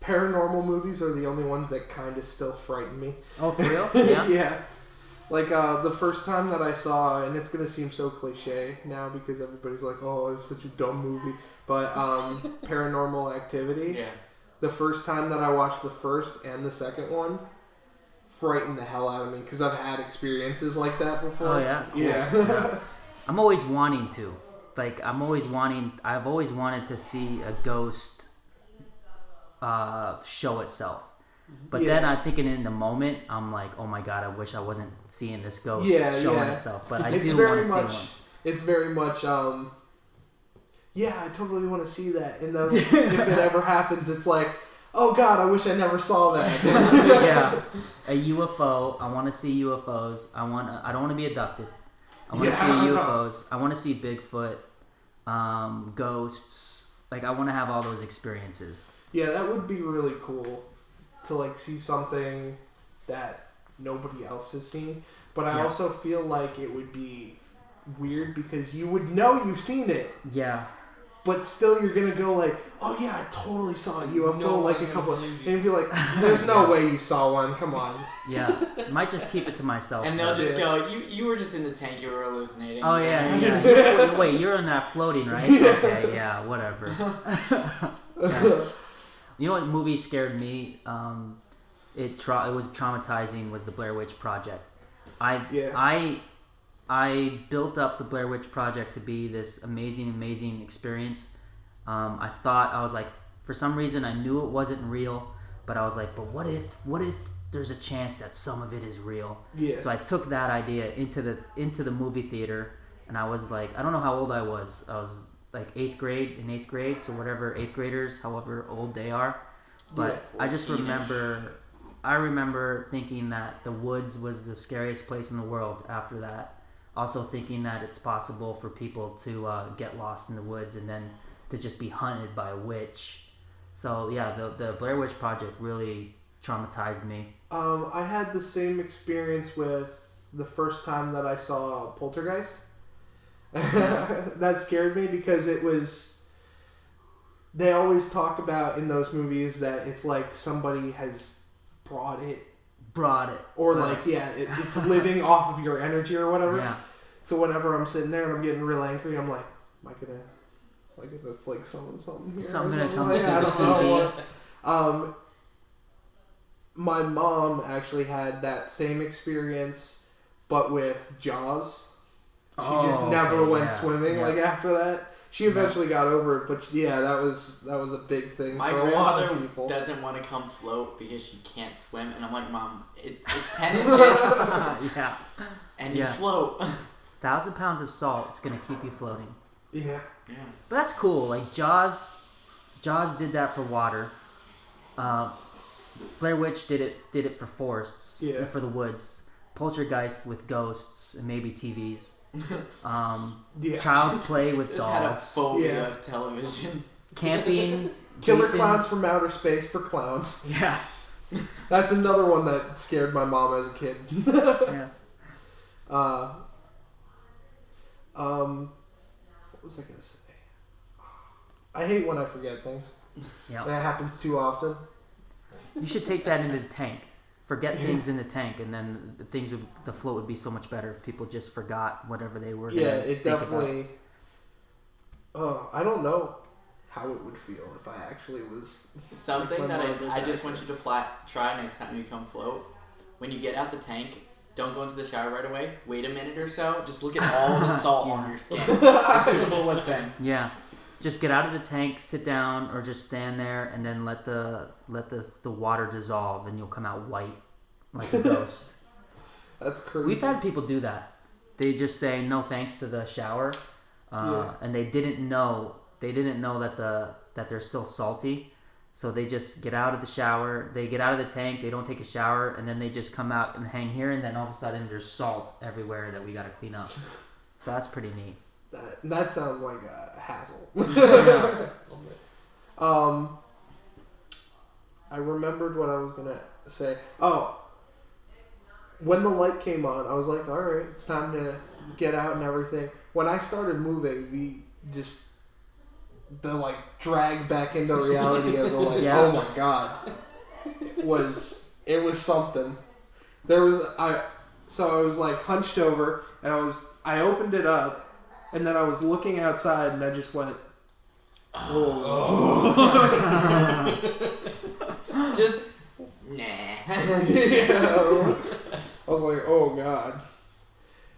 [SPEAKER 3] Paranormal movies are the only ones that kind of still frighten me.
[SPEAKER 4] Oh, for real? Yeah?
[SPEAKER 3] Yeah. The first time that I saw, and it's going to seem so cliche now because everybody's like, oh, it's such a dumb movie, but Paranormal Activity.
[SPEAKER 2] Yeah.
[SPEAKER 3] The first time that I watched the first and the second one frightened the hell out of me because I've had experiences like that before.
[SPEAKER 4] Oh, yeah? Cool.
[SPEAKER 3] Yeah.
[SPEAKER 4] I'm always wanting to. I've always wanted to see a ghost show itself. But then I'm thinking in the moment, I'm like, oh my god, I wish I wasn't seeing this ghost showing itself. But I do want to see one.
[SPEAKER 3] It's very much, I totally want to see that. And then if it ever happens, it's like, oh god, I wish I never saw that.
[SPEAKER 4] Yeah. A UFO, I want to see UFOs. I don't want to be abducted. I want to see UFOs. I want to see Bigfoot, ghosts. I want to have all those experiences.
[SPEAKER 3] Yeah, that would be really cool to see something that nobody else has seen. But I also feel like it would be weird because you would know you've seen it.
[SPEAKER 4] Yeah.
[SPEAKER 3] But still you're going to go oh yeah, I totally saw a UFO a couple of... And you'd be like, there's no way you saw one, come on.
[SPEAKER 4] Yeah. Might just keep it to myself.
[SPEAKER 2] And they'll just go, you were just in the tank, you were hallucinating.
[SPEAKER 4] Oh yeah. Wait, you're in that floating, right? Okay, yeah, whatever. Yeah. You know what movie scared me? It was traumatizing. Was the Blair Witch Project? I built up the Blair Witch Project to be this amazing experience. I was like, for some reason, I knew it wasn't real, but I was like, but what if there's a chance that some of it is real?
[SPEAKER 3] Yeah.
[SPEAKER 4] So I took that idea into the movie theater, and I was like, I don't know how old I was. I was in 8th grade, so whatever 8th graders, however old they are. But I just remember thinking that the woods was the scariest place in the world after that. Also thinking that it's possible for people to get lost in the woods and then to just be hunted by a witch. So yeah, the Blair Witch Project really traumatized me.
[SPEAKER 3] I had the same experience with the first time that I saw Poltergeist. That scared me because it was... They always talk about in those movies that it's like somebody has brought it. Or it's living off of your energy or whatever.
[SPEAKER 4] Yeah.
[SPEAKER 3] So whenever I'm sitting there and I'm getting real angry, I'm like, am I gonna summon something here?
[SPEAKER 4] Something gonna come
[SPEAKER 3] I don't know. My mom actually had that same experience, but with Jaws. She just never went swimming after that. She eventually got over it, but that was a big thing for a lot of people.
[SPEAKER 2] Doesn't want to come float because she can't swim, and I'm like, Mom, it's 10 inches.
[SPEAKER 4] Yeah.
[SPEAKER 2] And you float.
[SPEAKER 4] 1,000 pounds of salt is gonna keep you floating.
[SPEAKER 3] Yeah.
[SPEAKER 2] Yeah.
[SPEAKER 4] But that's cool. Jaws did that for water. Blair Witch did it for forests.
[SPEAKER 3] Yeah.
[SPEAKER 4] For the woods. Poltergeist with ghosts and maybe TVs. Child's Play with dolls.
[SPEAKER 2] Had a phobia of television.
[SPEAKER 4] Camping.
[SPEAKER 3] Killer Clowns from Outer Space for clowns.
[SPEAKER 4] Yeah.
[SPEAKER 3] That's another one that scared my mom as a kid.
[SPEAKER 4] Yeah.
[SPEAKER 3] What was I gonna say? I hate when I forget things.
[SPEAKER 4] Yeah.
[SPEAKER 3] That happens too often.
[SPEAKER 4] You should take that into the tank. Forget things in the tank, and then the float would be so much better if people just forgot whatever they were.
[SPEAKER 3] Yeah, it definitely. I don't know how it would feel if I actually was.
[SPEAKER 2] Something that I just want you to try next time you come float. When you get out the tank, don't go into the shower right away. Wait a minute or so. Just look at all the salt on your skin. That's the coolest thing.
[SPEAKER 4] Yeah. Just get out of the tank, sit down, or just stand there, and then let the water dissolve, and you'll come out white, like a ghost.
[SPEAKER 3] That's crazy.
[SPEAKER 4] We've had people do that. They just say no thanks to the shower, and they didn't know that they're still salty, so they just get out of the shower. They get out of the tank. They don't take a shower, and then they just come out and hang here, and then all of a sudden there's salt everywhere that we got to clean up. So that's pretty neat.
[SPEAKER 3] That sounds like a hassle.
[SPEAKER 4] Yeah.
[SPEAKER 3] I remembered what I was gonna say. Oh, when the light came on, I was like, all right, it's time to get out and everything. When I started moving, the like drag back into reality of the like,
[SPEAKER 4] Yeah.
[SPEAKER 3] oh my god, it was something. So I was like hunched over, and I opened it up, and then I was looking outside, and I just went, oh.
[SPEAKER 2] Just nah.
[SPEAKER 3] Yeah. I was like, oh god.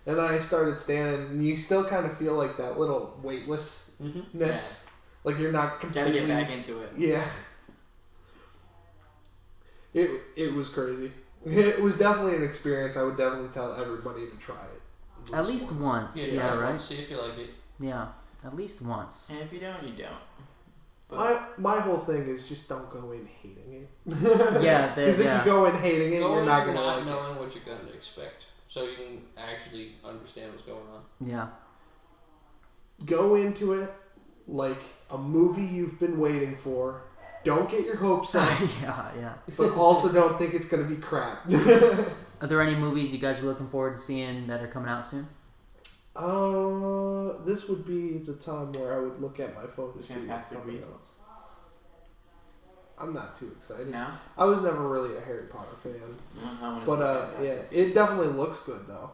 [SPEAKER 3] And then I started standing, and you still kind of feel like that little weightlessness. Like you're not completely...
[SPEAKER 2] Gotta get back into it.
[SPEAKER 3] Yeah. It was crazy. It was definitely an experience. I would definitely tell everybody to try it.
[SPEAKER 4] At least once. Yeah, right?
[SPEAKER 1] See if you like it.
[SPEAKER 4] Yeah, at least once.
[SPEAKER 2] And if you don't, you don't. But
[SPEAKER 3] My whole thing is just don't go in hating it.
[SPEAKER 4] Yeah,
[SPEAKER 3] Because if you go in hating it, you're not going to like it.
[SPEAKER 1] knowing what you're going to expect. So you can actually understand what's going on.
[SPEAKER 4] Yeah.
[SPEAKER 3] Go into it like a movie you've been waiting for. Don't get your hopes up.
[SPEAKER 4] Yeah.
[SPEAKER 3] But also don't think it's going to be crap.
[SPEAKER 4] Are there any movies you guys are looking forward to seeing that are coming out soon?
[SPEAKER 3] This would be the time where I would look at my phone to see what's
[SPEAKER 2] Fantastic
[SPEAKER 3] coming out.
[SPEAKER 2] Beasts.
[SPEAKER 3] I'm not too excited.
[SPEAKER 2] No?
[SPEAKER 3] I was never really a Harry Potter fan.
[SPEAKER 2] I want to
[SPEAKER 3] But
[SPEAKER 2] see
[SPEAKER 3] yeah,
[SPEAKER 2] Fantastic
[SPEAKER 3] it definitely looks good though.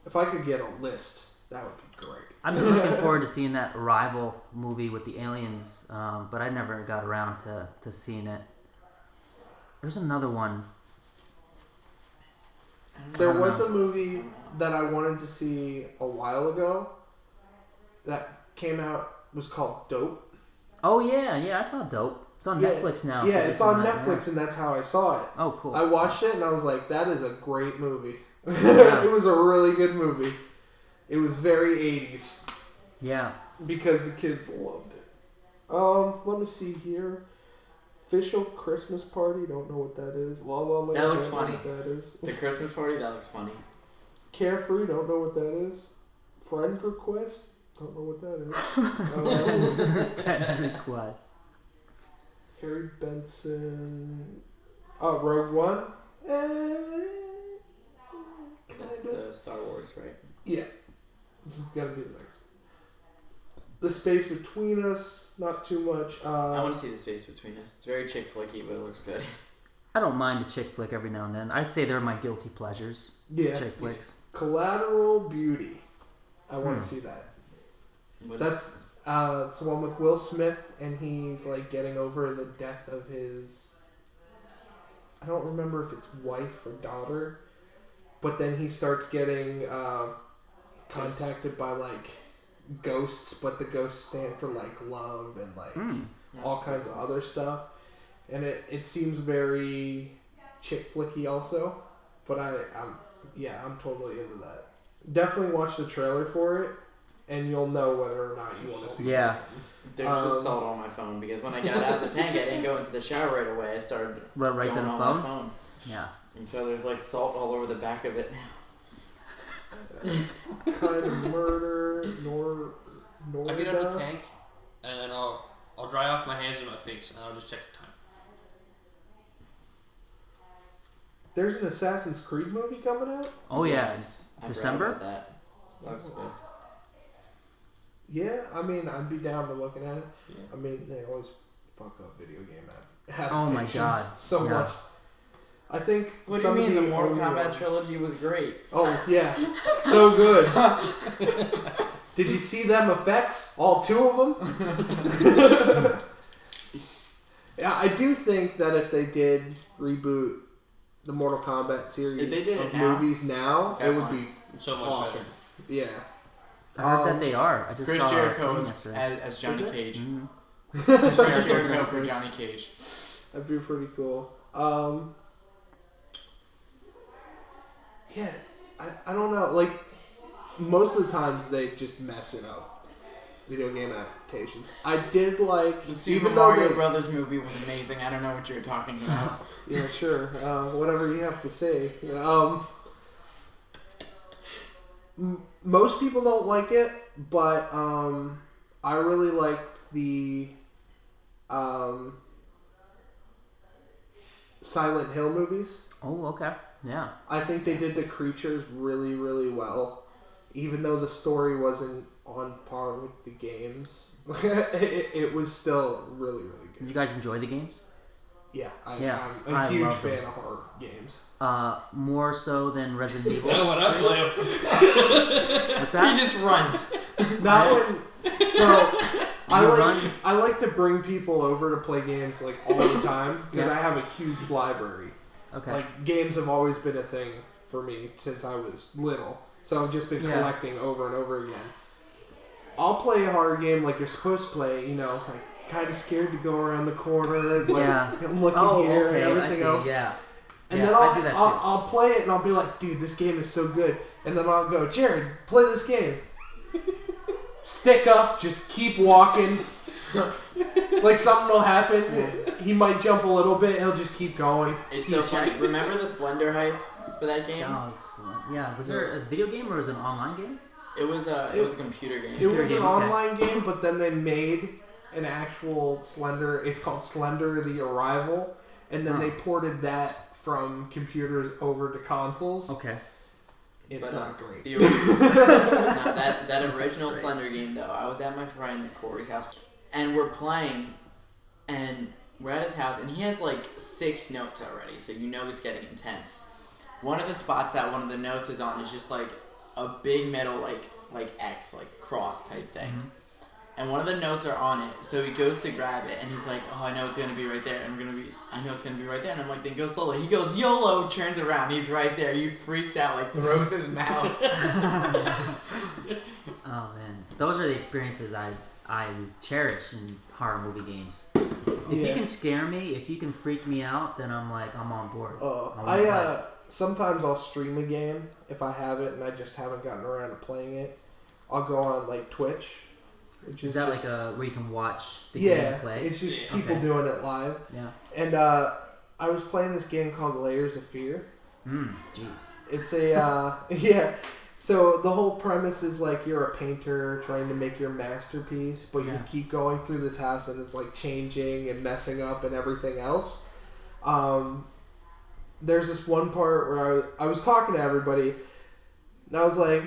[SPEAKER 3] If I could get a list, that would be great.
[SPEAKER 4] I've been looking forward to seeing that Arrival movie with the aliens, but I never got around to seeing it. There's another one.
[SPEAKER 3] There was a movie that I wanted to see a while ago that came out, was called Dope.
[SPEAKER 4] Oh yeah, I saw Dope. It's on Netflix now.
[SPEAKER 3] Yeah, it's on Netflix, and that's how I saw it.
[SPEAKER 4] Oh, cool.
[SPEAKER 3] I watched it and I was like, that is a great movie.
[SPEAKER 4] Yeah.
[SPEAKER 3] It was a really good movie. It was very 80s
[SPEAKER 4] Yeah.
[SPEAKER 3] because the kids loved it. Let me see here. Official Christmas Party, don't know what that is. La La Land,
[SPEAKER 2] That looks
[SPEAKER 3] don't know
[SPEAKER 2] funny.
[SPEAKER 3] what that is.
[SPEAKER 2] The Christmas Party, that looks funny.
[SPEAKER 3] Carefree, don't know what that is. Friend Request, don't know what that is.
[SPEAKER 4] Pet request.
[SPEAKER 3] Harry Benson. Rogue One.
[SPEAKER 2] That's the Star Wars, right?
[SPEAKER 3] Yeah. This is gotta be the next. The Space Between Us, not too much.
[SPEAKER 2] I want to see the space between us. It's very chick flicky, but it looks good.
[SPEAKER 4] I don't mind a chick flick every now and then. I'd say they're my guilty pleasures.
[SPEAKER 3] Yeah.
[SPEAKER 4] Chick flicks.
[SPEAKER 3] Collateral Beauty. I want to see that. That's it's the one with Will Smith, and he's like getting over the death of his. I don't remember if it's wife or daughter, but then he starts getting contacted by like ghosts, but the ghosts stand for like love and like all kinds of other stuff, and it seems very chick flicky also, but I'm totally into that. Definitely watch the trailer for it, and you'll know whether or not you want to see it.
[SPEAKER 4] Yeah.
[SPEAKER 2] There's just salt on my phone because when I got out of the tank, I didn't go into the shower right away. I started
[SPEAKER 4] Right
[SPEAKER 2] going
[SPEAKER 4] to the
[SPEAKER 2] on
[SPEAKER 4] phone?
[SPEAKER 2] my phone.
[SPEAKER 4] Yeah.
[SPEAKER 2] And so there's like salt all over the back of it now.
[SPEAKER 3] Kind of murder,
[SPEAKER 1] I get out the tank, and then I'll dry off my hands and my face, and I'll just check the time.
[SPEAKER 3] There's an Assassin's Creed movie coming out?
[SPEAKER 4] Oh
[SPEAKER 2] Yes, I forgot
[SPEAKER 4] December?
[SPEAKER 2] about that. Looks good.
[SPEAKER 3] Yeah, I mean, I'd be down to looking at it.
[SPEAKER 1] Yeah.
[SPEAKER 3] I mean, they always fuck up video game
[SPEAKER 4] Oh my
[SPEAKER 3] adaptations
[SPEAKER 4] God.
[SPEAKER 3] so
[SPEAKER 4] Yeah.
[SPEAKER 3] much. I think.
[SPEAKER 2] What do you mean? The Mortal
[SPEAKER 3] only
[SPEAKER 2] Kombat
[SPEAKER 3] ones-
[SPEAKER 2] trilogy was great.
[SPEAKER 3] Oh yeah, so good. Did you see them effects? All two of them. Yeah, I do think that if they did reboot the Mortal Kombat series
[SPEAKER 2] If they did
[SPEAKER 3] of
[SPEAKER 2] it now,
[SPEAKER 3] movies now, it would be
[SPEAKER 1] So much
[SPEAKER 3] awesome.
[SPEAKER 1] better.
[SPEAKER 3] Yeah.
[SPEAKER 4] I heard that they are. I just
[SPEAKER 2] Chris
[SPEAKER 4] saw
[SPEAKER 2] Jericho
[SPEAKER 4] a
[SPEAKER 2] as,
[SPEAKER 4] thing yesterday.
[SPEAKER 2] as Johnny
[SPEAKER 3] Did they?
[SPEAKER 2] Cage.
[SPEAKER 4] Mhm.
[SPEAKER 2] Chris Jericho for Johnny Cage.
[SPEAKER 3] That'd be pretty cool. Yeah, I don't know. Like, most of the times they just mess it up. Video game adaptations. I did like...
[SPEAKER 2] The Super
[SPEAKER 3] even though
[SPEAKER 2] Mario
[SPEAKER 3] they-
[SPEAKER 2] Brothers movie was amazing. I don't know what you're talking about.
[SPEAKER 3] Yeah, sure. Whatever you have to say. most people don't like it, but I really liked the Silent Hill movies.
[SPEAKER 4] Oh, okay. Yeah.
[SPEAKER 3] I think they did the creatures really, really well. Even though the story wasn't on par with the games, it was still really, really good.
[SPEAKER 4] Did you guys enjoy the games?
[SPEAKER 3] Yeah, I'm
[SPEAKER 4] I
[SPEAKER 3] a huge
[SPEAKER 4] love
[SPEAKER 3] fan of horror games.
[SPEAKER 4] More so than Resident Evil.
[SPEAKER 1] That's what I'm playing.
[SPEAKER 4] What's that?
[SPEAKER 2] He just runs.
[SPEAKER 3] Not when. So
[SPEAKER 4] run?
[SPEAKER 3] I like to bring people over to play games like all the time because
[SPEAKER 4] Yeah.
[SPEAKER 3] I have a huge library.
[SPEAKER 4] Okay.
[SPEAKER 3] Like games have always been a thing for me since I was little, so I've just been collecting over and over again. I'll play a horror game like you're supposed to play, like kind of scared to go around the corners, like looking here and everything else.
[SPEAKER 4] Yeah.
[SPEAKER 3] And
[SPEAKER 4] Yeah,
[SPEAKER 3] then
[SPEAKER 4] I do that too.
[SPEAKER 3] I'll play it and I'll be like, dude, this game is so good. And then I'll go, Jarrid, play this game. Stick up, just keep walking. Like something will happen. He might jump a little bit. He'll just keep going.
[SPEAKER 2] It's so funny. Remember the Slender hype for that game?
[SPEAKER 4] Oh, was there a video game or was it an online game?
[SPEAKER 2] It was a computer game.
[SPEAKER 3] It was an
[SPEAKER 4] Okay.
[SPEAKER 3] online game, but then they made an actual Slender. It's called Slender: The Arrival, and then they ported that from computers over to consoles.
[SPEAKER 4] Okay.
[SPEAKER 3] It's not great.
[SPEAKER 2] That original Slender game though, I was at my friend Corey's house, and we're playing, and we're at his house, and he has like 6 notes already, so it's getting intense. One of the spots that one of the notes is on is just like a big metal like X, like cross type thing. Mm-hmm. And one of the notes are on it, so he goes to grab it, and he's like, "Oh, I know it's gonna be right there. I know it's gonna be right there." And I'm like, "Then go slowly." He goes YOLO, turns around, he's right there. He freaks out, like throws his mouse.
[SPEAKER 4] Oh man, those are the experiences I cherish in horror movie games. If you can scare me, if you can freak me out, then I'm on board.
[SPEAKER 3] Sometimes I'll stream a game if I have it and I just haven't gotten around to playing it. I'll go on like Twitch. Which is
[SPEAKER 4] that
[SPEAKER 3] just,
[SPEAKER 4] where you can watch the game play?
[SPEAKER 3] It's just people doing it live.
[SPEAKER 4] Yeah.
[SPEAKER 3] And I was playing this game called Layers of Fear.
[SPEAKER 4] Jeez.
[SPEAKER 3] It's a So the whole premise is like you're a painter trying to make your masterpiece, but you keep going through this house and it's like changing and messing up and everything else. There's this one part where I was talking to everybody, and I was like,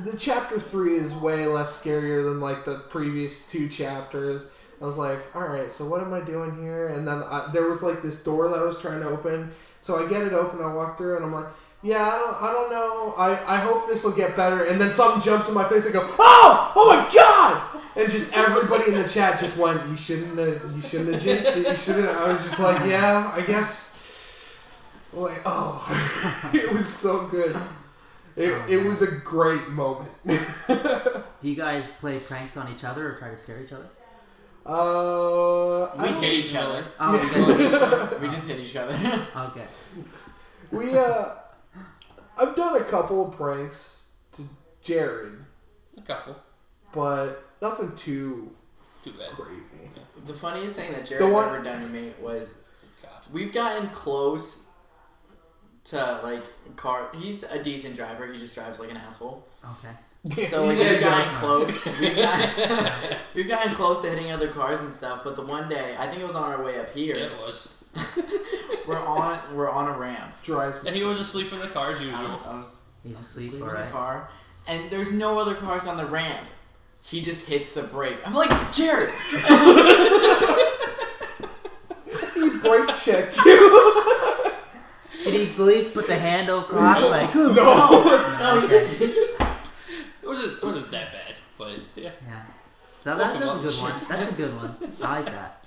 [SPEAKER 3] the chapter 3 is way less scarier than like the previous 2 chapters. I was like, alright, so what am I doing here? And then there was like this door that I was trying to open. So I get it open, I walk through, and I'm like, I don't know. I hope this will get better. And then something jumps in my face and I go, oh my god! And just everybody in the chat just went, you shouldn't have jinxed it. You shouldn't. I was just like, yeah, I guess. Like, it was so good. It was a great moment.
[SPEAKER 4] Do you guys play pranks on each other or try to scare each other?
[SPEAKER 2] We hit each other.
[SPEAKER 4] Oh, you guys hit each other?
[SPEAKER 2] We just hit each other.
[SPEAKER 4] Okay.
[SPEAKER 3] I've done a couple of pranks to Jarrid.
[SPEAKER 1] A couple.
[SPEAKER 3] But nothing too
[SPEAKER 1] bad.
[SPEAKER 3] Crazy.
[SPEAKER 1] Yeah.
[SPEAKER 2] The funniest thing that Jarrid's ever done to me was we've gotten close to like car. He's a decent driver. He just drives like an asshole.
[SPEAKER 4] Okay.
[SPEAKER 2] So like we've gotten close. We've gotten close to hitting other cars and stuff. But the one day, I think it was on our way up here.
[SPEAKER 1] Yeah, it was.
[SPEAKER 2] We're on a ramp.
[SPEAKER 1] And he was asleep in the car as usual.
[SPEAKER 2] He's asleep in
[SPEAKER 4] right?
[SPEAKER 2] the car, and there's no other cars on the ramp. He just hits the brake. I'm like, Jarrid.
[SPEAKER 3] He brake checked you.
[SPEAKER 4] Did he at least put the hand across? Like,
[SPEAKER 3] no.
[SPEAKER 4] Okay.
[SPEAKER 2] He just.
[SPEAKER 1] It wasn't that bad, but yeah.
[SPEAKER 4] Yeah. So that's a good one. That's a good one. I like that.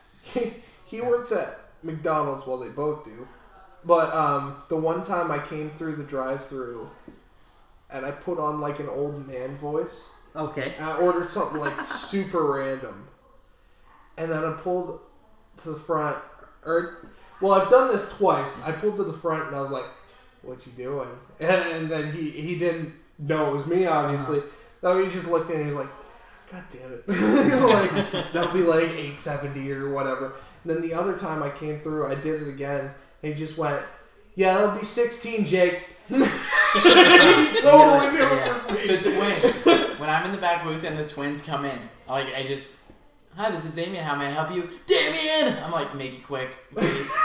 [SPEAKER 3] He works at McDonald's. Well, they both do. But the one time I came through the drive-thru, and I put on like an old man voice.
[SPEAKER 4] Okay.
[SPEAKER 3] And I ordered something like super random, and then I pulled to the front. I've done this twice. I pulled to the front and I was like, "What you doing?" And then he didn't know it was me, obviously. No, he just looked at it and he was like, "God damn it!" Like that'll be like $8.70 or whatever. And then the other time I came through, I did it again, and he just went, "Yeah, it'll be 16, Jake." He totally knew it was me.
[SPEAKER 2] The twins. When I'm in the back booth and the twins come in, I just, hi, this is Damian. How may I help you? Damian! I'm like, make it quick, please.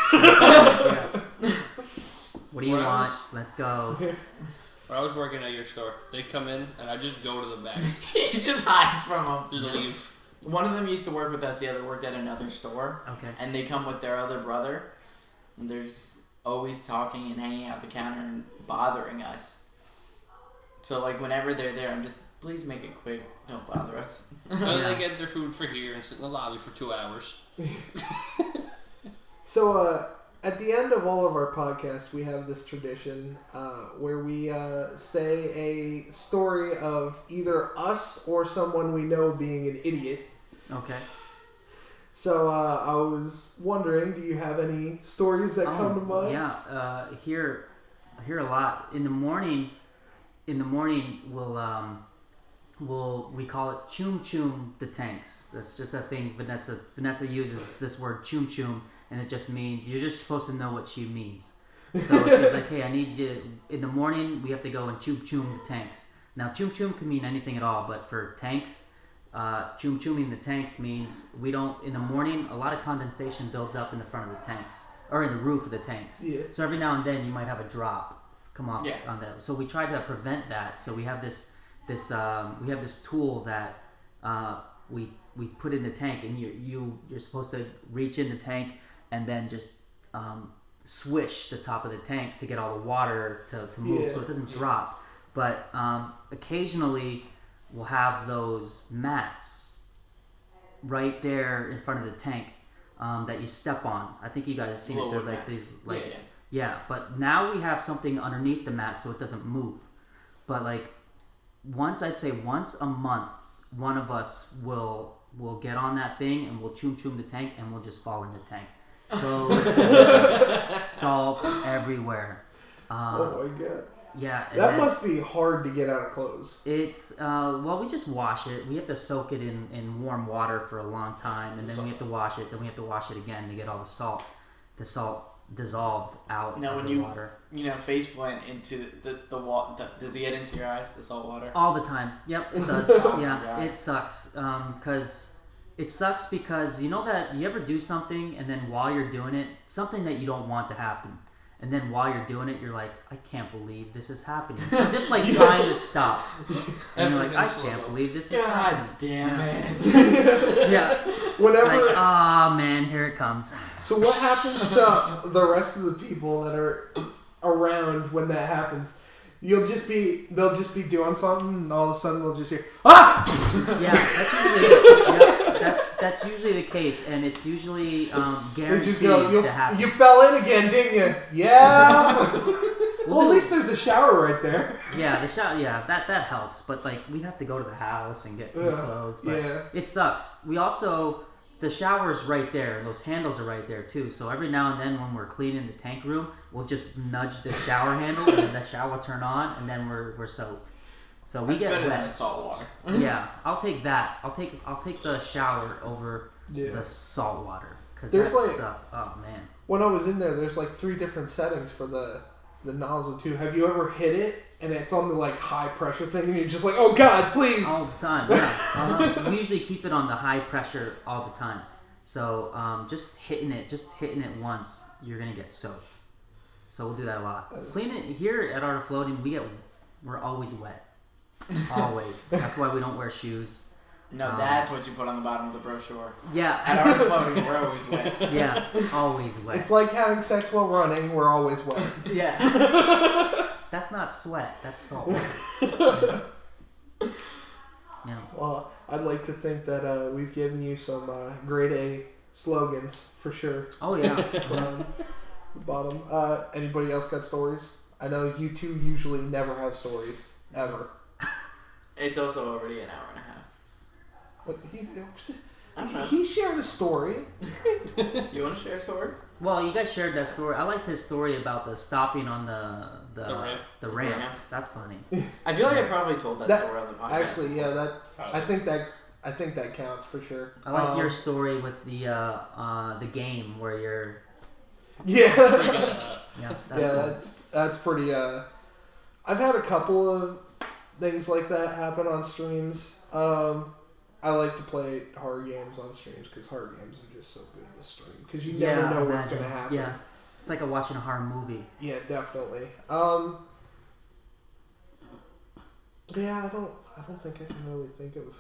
[SPEAKER 4] What do you want? Let's go.
[SPEAKER 1] When I was working at your store, they'd come in and I just go to the back.
[SPEAKER 2] He just hides from them.
[SPEAKER 1] Just leave.
[SPEAKER 2] One of them used to work with us. The other worked at another store.
[SPEAKER 4] Okay.
[SPEAKER 2] And they come with their other brother. And they're just always talking and hanging out the counter and bothering us. So, like, whenever they're there, I'm just, please make it quick. Don't bother us.
[SPEAKER 1] And then they get their food for here and sit in the lobby for 2 hours.
[SPEAKER 3] So, at the end of all of our podcasts, we have this tradition where we say a story of either us or someone we know being an idiot.
[SPEAKER 4] Okay.
[SPEAKER 3] So I was wondering, do you have any stories that come to mind?
[SPEAKER 4] Yeah, hear a lot. In the morning, we call it chum chum the tanks. That's just a thing Vanessa uses this word chum chum, and it just means you're just supposed to know what she means. So she's like, hey, I need you in the morning. We have to go and chum chum the tanks. Now chum chum can mean anything at all, but for tanks, chum chuming the tanks means we don't. In the morning, a lot of condensation builds up in the front of the tanks or in the roof of the tanks.
[SPEAKER 3] Yeah.
[SPEAKER 4] So every now and then you might have a drop come off
[SPEAKER 2] Yeah.
[SPEAKER 4] on that. So we try to prevent that. So we have this tool that we put in the tank, and you're supposed to reach in the tank and then just swish the top of the tank to get all the water to move, so it doesn't drop. But occasionally we'll have those mats right there in front of the tank that you step on. I think you guys have seen it. They're like
[SPEAKER 2] mats.
[SPEAKER 4] these, like yeah. But now we have something underneath the mat so it doesn't move. But like once a month, one of us will get on that thing and we'll chum chum the tank and we'll just fall in the tank. So salt everywhere.
[SPEAKER 3] Oh my god.
[SPEAKER 4] Yeah.
[SPEAKER 3] That must be hard to get out of clothes.
[SPEAKER 4] It's well, we just wash it. We have to soak it in warm water for a long time, and then we have to wash it. Then we have to wash it again to get all the salt dissolved out
[SPEAKER 2] Now,
[SPEAKER 4] of
[SPEAKER 2] when
[SPEAKER 4] the water.
[SPEAKER 2] Face plant into the water, does it get into your eyes, the salt water?
[SPEAKER 4] All the time. Yep, it does. Yeah,
[SPEAKER 2] God.
[SPEAKER 4] it sucks. Because you know that you ever do something and then while you're doing it, something that you don't want to happen. And then while you're doing it, you're like, I can't believe this is happening. As if like trying to stop. And you're like, I can't believe this is happening.
[SPEAKER 2] God damn it.
[SPEAKER 4] Yeah.
[SPEAKER 3] Whenever.
[SPEAKER 4] Like, man, here it comes.
[SPEAKER 3] So what happens to the rest of the people that are around when that happens? They'll just be doing something, and all of a sudden they'll just hear, ah!
[SPEAKER 4] Yeah, that's usually the case, and it's usually guaranteed to happen.
[SPEAKER 3] You fell in again, didn't you? Yeah. Well, at least there's a shower right there.
[SPEAKER 4] Yeah, the shower. Yeah, that helps. But like, we have to go to the house and get new clothes. But it sucks. We also the shower's right there, and those handles are right there too. So every now and then, when we're cleaning the tank room, we'll just nudge the shower handle, and then the shower will turn on, and then we're soaked. So we get
[SPEAKER 2] better
[SPEAKER 4] wet.
[SPEAKER 2] than the salt water.
[SPEAKER 4] Yeah, I'll take that. I'll take the shower over the salt water, because
[SPEAKER 3] There's
[SPEAKER 4] that
[SPEAKER 3] like,
[SPEAKER 4] stuff. Oh man.
[SPEAKER 3] When I was in there's like 3 different settings for the nozzle too. Have you ever hit it and it's on the like high pressure thing and you're just like, oh god, please?
[SPEAKER 4] All the time, yeah. We usually keep it on the high pressure all the time. So just hitting it once, you're gonna get soaked. So we'll do that a lot. Clean it here at Art of Floating. We're always wet. Always. That's why we don't wear shoes.
[SPEAKER 2] No, that's what you put on the bottom of the brochure.
[SPEAKER 4] Yeah.
[SPEAKER 2] At Art of Floating, we're always wet.
[SPEAKER 4] Yeah, always wet.
[SPEAKER 3] It's like having sex while running. We're always wet.
[SPEAKER 4] Yeah. That's not sweat. That's salt. Yeah.
[SPEAKER 3] Well, I'd like to think that we've given you some grade A slogans for sure.
[SPEAKER 4] Oh yeah.
[SPEAKER 3] Bottom. Anybody else got stories? I know you two usually never have stories ever.
[SPEAKER 2] It's also already an hour and a half.
[SPEAKER 3] But he shared a story.
[SPEAKER 2] You want to share a story?
[SPEAKER 4] Well, you guys shared that story. I liked his story about the stopping on the ramp. That's funny.
[SPEAKER 2] I feel like I probably told that story on the podcast.
[SPEAKER 3] Actually, yeah, I think that counts for sure.
[SPEAKER 4] I like your story with the game where you're.
[SPEAKER 3] Yeah.
[SPEAKER 4] Yeah. That's cool.
[SPEAKER 3] That's pretty I've had a couple of things like that happen on streams. I like to play horror games on streams because horror games are just so good to stream because you never know what's going to happen.
[SPEAKER 4] Yeah, it's like watching a horror movie.
[SPEAKER 3] Yeah, definitely. Yeah, I don't think I can really think of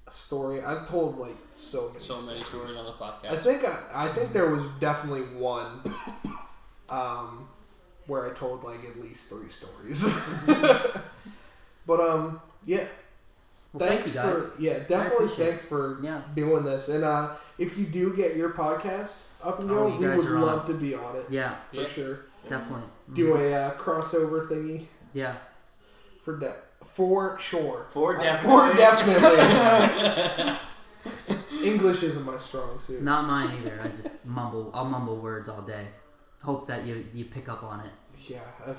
[SPEAKER 3] a story. I've told like so many
[SPEAKER 1] stories on the podcast.
[SPEAKER 3] I think there was definitely one where I told like at least 3 stories. But yeah.
[SPEAKER 4] Well, thanks you guys.
[SPEAKER 3] Definitely thanks for doing this. And if you do get your podcast up and going, we would love to be on it.
[SPEAKER 4] Yeah,
[SPEAKER 3] for sure.
[SPEAKER 4] Definitely.
[SPEAKER 3] Do a crossover thingy.
[SPEAKER 4] Yeah.
[SPEAKER 3] For sure.
[SPEAKER 2] For definitely.
[SPEAKER 3] English isn't my strong suit.
[SPEAKER 4] Not mine either. I just mumble. I'll mumble words all day. Hope that you pick up on it.
[SPEAKER 3] Yeah.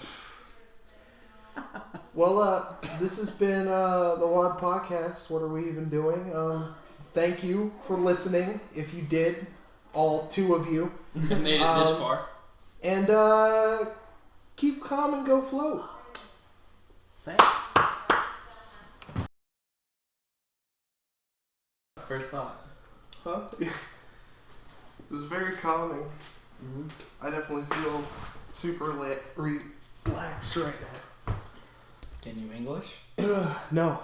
[SPEAKER 3] Well, this has been the WAWED podcast. What are we even doing? Thank you for listening. If you did, all 2 of you.
[SPEAKER 1] And made it this far.
[SPEAKER 3] And keep calm and go float.
[SPEAKER 4] Thanks.
[SPEAKER 2] First thought.
[SPEAKER 3] Huh? It was very calming.
[SPEAKER 2] Mm-hmm.
[SPEAKER 3] I definitely feel super relaxed right now.
[SPEAKER 2] Can you English?
[SPEAKER 3] No.